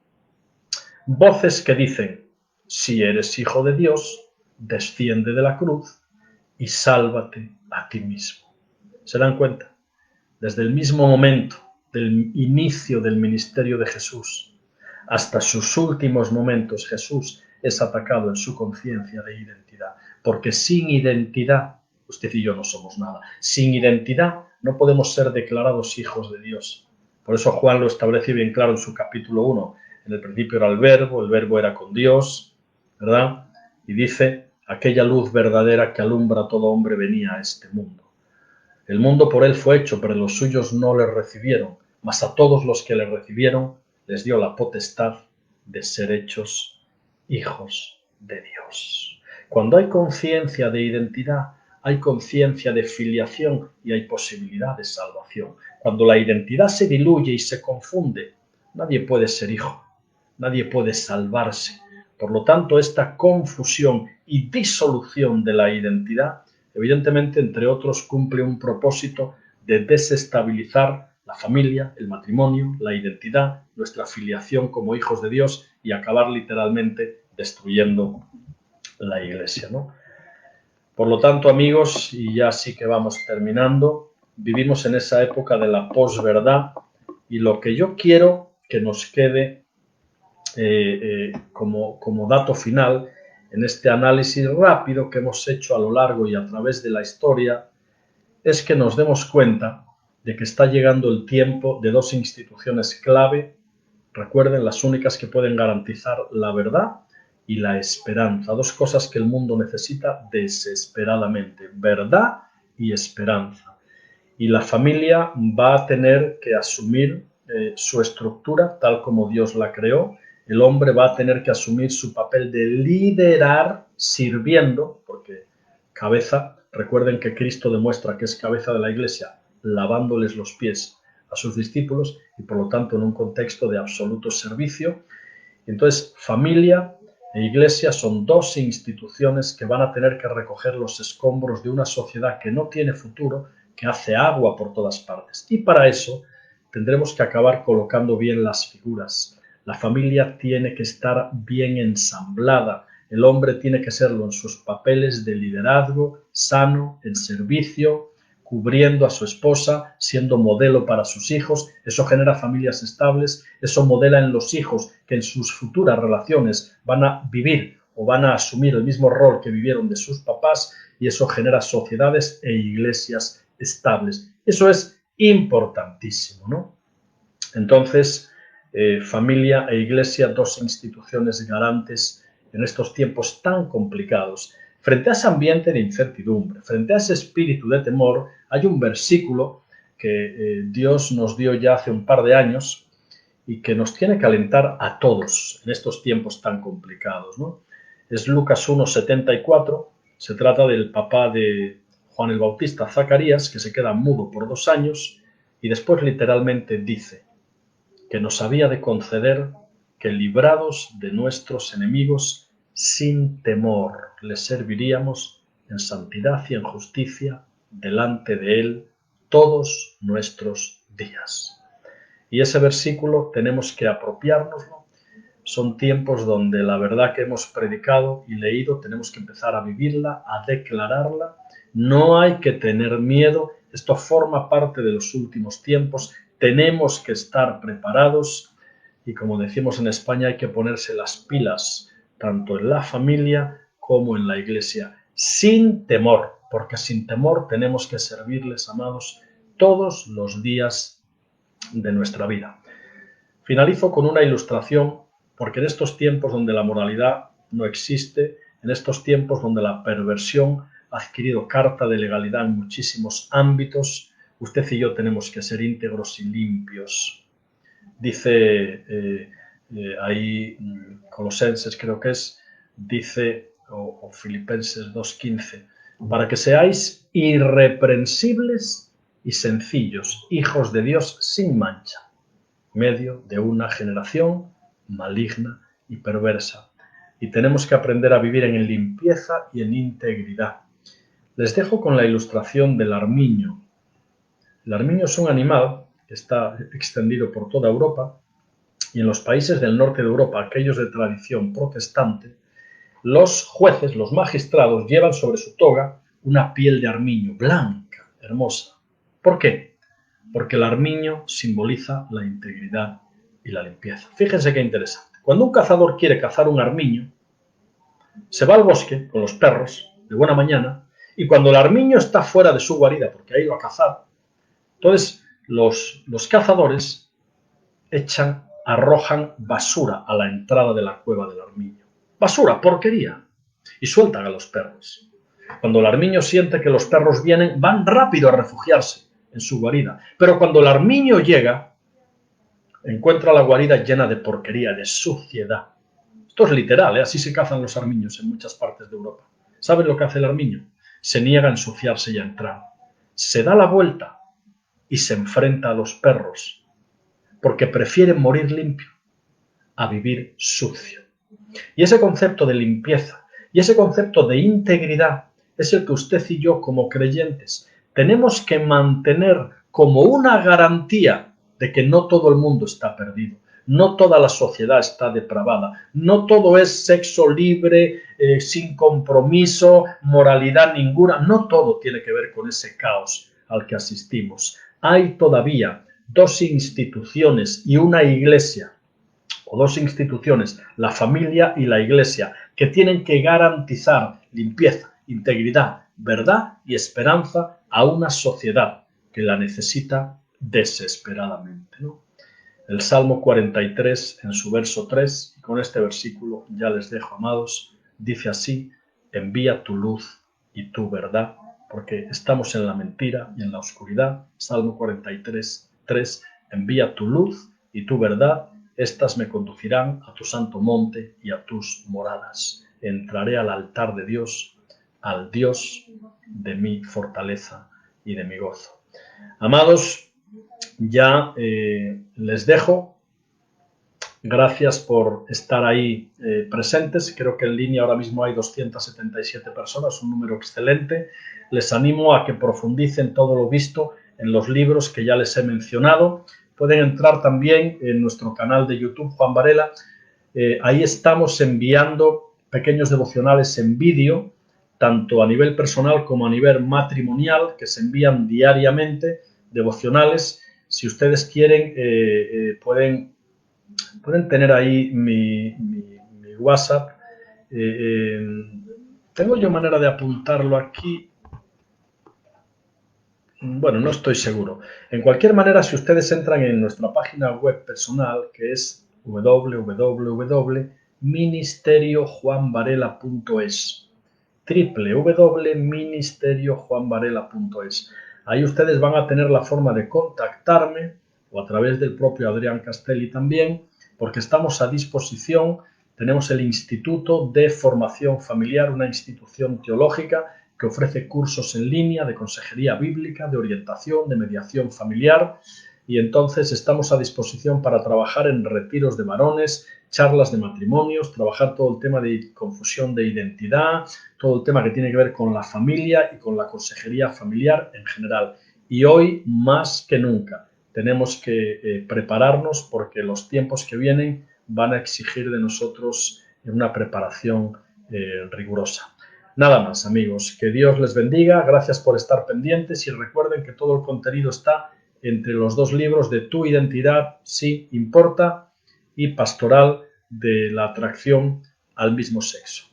voces que dicen, si eres hijo de Dios, desciende de la cruz y sálvate a ti mismo. ¿Se dan cuenta? Desde el mismo momento del inicio del ministerio de Jesús hasta sus últimos momentos, Jesús es atacado en su conciencia de identidad, porque sin identidad, usted y yo no somos nada. Sin identidad no podemos ser declarados hijos de Dios. Por eso Juan lo establece bien claro en su capítulo 1. En el principio era el verbo era con Dios, ¿verdad? Y dice, aquella luz verdadera que alumbra a todo hombre venía a este mundo. El mundo por él fue hecho, pero los suyos no le recibieron, mas a todos los que le recibieron les dio la potestad de ser hechos hijos de Dios. Cuando hay conciencia de identidad, hay conciencia de filiación y hay posibilidad de salvación. Cuando la identidad se diluye y se confunde, nadie puede ser hijo, nadie puede salvarse. Por lo tanto, esta confusión y disolución de la identidad, evidentemente, entre otros, cumple un propósito de desestabilizar la familia, el matrimonio, la identidad, nuestra filiación como hijos de Dios y acabar literalmente destruyendo la iglesia, ¿no? Por lo tanto, amigos, y ya sí que vamos terminando, vivimos en esa época de la posverdad y lo que yo quiero que nos quede como dato final en este análisis rápido que hemos hecho a lo largo y a través de la historia es que nos demos cuenta de que está llegando el tiempo de dos instituciones clave, recuerden, las únicas que pueden garantizar la verdad y la esperanza, dos cosas que el mundo necesita desesperadamente, verdad y esperanza. Y la familia va a tener que asumir su estructura tal como Dios la creó. El hombre va a tener que asumir su papel de liderar sirviendo, porque cabeza, recuerden que Cristo demuestra que es cabeza de la iglesia, lavándoles los pies a sus discípulos y por lo tanto en un contexto de absoluto servicio. Entonces, familia e iglesia son dos instituciones que van a tener que recoger los escombros de una sociedad que no tiene futuro, que hace agua por todas partes. Y para eso tendremos que acabar colocando bien las figuras. La familia tiene que estar bien ensamblada. El hombre tiene que serlo en sus papeles de liderazgo, sano, en servicio, cubriendo a su esposa, siendo modelo para sus hijos. Eso genera familias estables, eso modela en los hijos que en sus futuras relaciones van a vivir o van a asumir el mismo rol que vivieron de sus papás y eso genera sociedades e iglesias estables. Eso es importantísimo, ¿no? Entonces, familia e iglesia, dos instituciones garantes en estos tiempos tan complicados. Frente a ese ambiente de incertidumbre, frente a ese espíritu de temor, hay un versículo que Dios nos dio ya hace un par de años y que nos tiene que alentar a todos en estos tiempos tan complicados, ¿no? Es Lucas 1:74, se trata del papá de Juan el Bautista, Zacarías, que se queda mudo por 2 años y después literalmente dice que nos había de conceder que librados de nuestros enemigos, sin temor les serviríamos en santidad y en justicia delante de Él todos nuestros días. Y ese versículo tenemos que apropiárnoslo. Son tiempos donde la verdad que hemos predicado y leído tenemos que empezar a vivirla, a declararla. No hay que tener miedo. Esto forma parte de los últimos tiempos. Tenemos que estar preparados y, como decimos en España, hay que ponerse las pilas, tanto en la familia como en la iglesia, sin temor, porque sin temor tenemos que servirles, amados, todos los días de nuestra vida. Finalizo con una ilustración, porque en estos tiempos donde la moralidad no existe, en estos tiempos donde la perversión ha adquirido carta de legalidad en muchísimos ámbitos, usted y yo tenemos que ser íntegros y limpios. Dice ahí Colosenses creo que es, dice, o Filipenses 2:15, para que seáis irreprensibles y sencillos, hijos de Dios sin mancha, medio de una generación maligna y perversa. Y tenemos que aprender a vivir en limpieza y en integridad. Les dejo con la ilustración del armiño. El armiño es un animal que está extendido por toda Europa y en los países del norte de Europa, aquellos de tradición protestante, los jueces, los magistrados, llevan sobre su toga una piel de armiño blanca, hermosa. ¿Por qué? Porque el armiño simboliza la integridad y la limpieza. Fíjense qué interesante. Cuando un cazador quiere cazar un armiño, se va al bosque con los perros de buena mañana y cuando el armiño está fuera de su guarida porque ha ido a cazar, entonces los cazadores arrojan basura a la entrada de la cueva del armiño. Basura, porquería. Y sueltan a los perros. Cuando el armiño siente que los perros vienen, van rápido a refugiarse en su guarida. Pero cuando el armiño llega, encuentra la guarida llena de porquería, de suciedad. Esto es literal, ¿eh? Así se cazan los armiños en muchas partes de Europa. ¿Saben lo que hace el armiño? Se niega a ensuciarse y a entrar. Se da la vuelta y se enfrenta a los perros, porque prefieren morir limpio a vivir sucio. Y ese concepto de limpieza y ese concepto de integridad es el que usted y yo como creyentes tenemos que mantener como una garantía de que no todo el mundo está perdido, no toda la sociedad está depravada, no todo es sexo libre, sin compromiso, moralidad ninguna, no todo tiene que ver con ese caos al que asistimos. Hay todavía dos instituciones y una iglesia, o dos instituciones, la familia y la iglesia, que tienen que garantizar limpieza, integridad, verdad y esperanza a una sociedad que la necesita desesperadamente, ¿no? El Salmo 43, en su verso 3, y con este versículo ya les dejo, amados, dice así: envía tu luz y tu verdad, porque estamos en la mentira y en la oscuridad. Salmo 43, 3, envía tu luz y tu verdad, estas me conducirán a tu santo monte y a tus moradas. Entraré al altar de Dios, al Dios de mi fortaleza y de mi gozo. Amados, ya les dejo. Gracias por estar ahí presentes. Creo que en línea ahora mismo hay 277 personas, un número excelente. Les animo a que profundicen todo lo visto en los libros que ya les he mencionado. Pueden entrar también en nuestro canal de YouTube, Juan Varela. Ahí estamos enviando pequeños devocionales en vídeo, tanto a nivel personal como a nivel matrimonial, que se envían diariamente, devocionales. Si ustedes quieren, pueden tener ahí mi WhatsApp. ¿Tengo yo manera de apuntarlo aquí? Bueno, no estoy seguro. En cualquier manera, si ustedes entran en nuestra página web personal, que es www.ministeriojuanvarela.es, www.ministeriojuanvarela.es. Ahí ustedes van a tener la forma de contactarme, o a través del propio Adrián Castelli también, porque estamos a disposición. Tenemos el Instituto de Formación Familiar, una institución teológica que ofrece cursos en línea de consejería bíblica, de orientación, de mediación familiar, y entonces estamos a disposición para trabajar en retiros de varones, charlas de matrimonios, trabajar todo el tema de confusión de identidad, todo el tema que tiene que ver con la familia y con la consejería familiar en general. Y hoy, más que nunca, tenemos que prepararnos, porque los tiempos que vienen van a exigir de nosotros una preparación rigurosa. Nada más, amigos, que Dios les bendiga, gracias por estar pendientes y recuerden que todo el contenido está entre los dos libros de Tu identidad sí importa y Pastoral de la atracción al mismo sexo.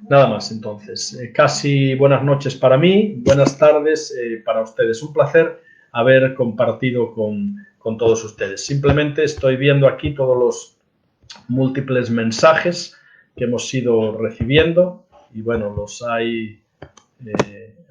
Nada más, entonces, casi buenas noches para mí, buenas tardes para ustedes. Un placer haber compartido con todos ustedes. Simplemente estoy viendo aquí todos los múltiples mensajes que hemos ido recibiendo y bueno, los hay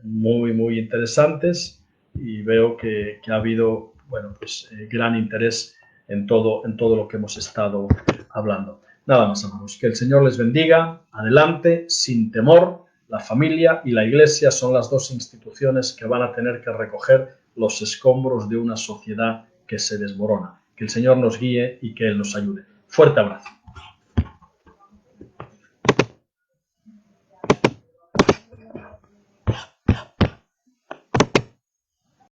muy interesantes, y veo que ha habido, bueno, pues gran interés en todo lo que hemos estado hablando. Nada más, amados, que el Señor les bendiga, adelante, sin temor. La familia y la iglesia son las dos instituciones que van a tener que recoger los escombros de una sociedad que se desmorona. Que el Señor nos guíe y que Él nos ayude. Fuerte abrazo.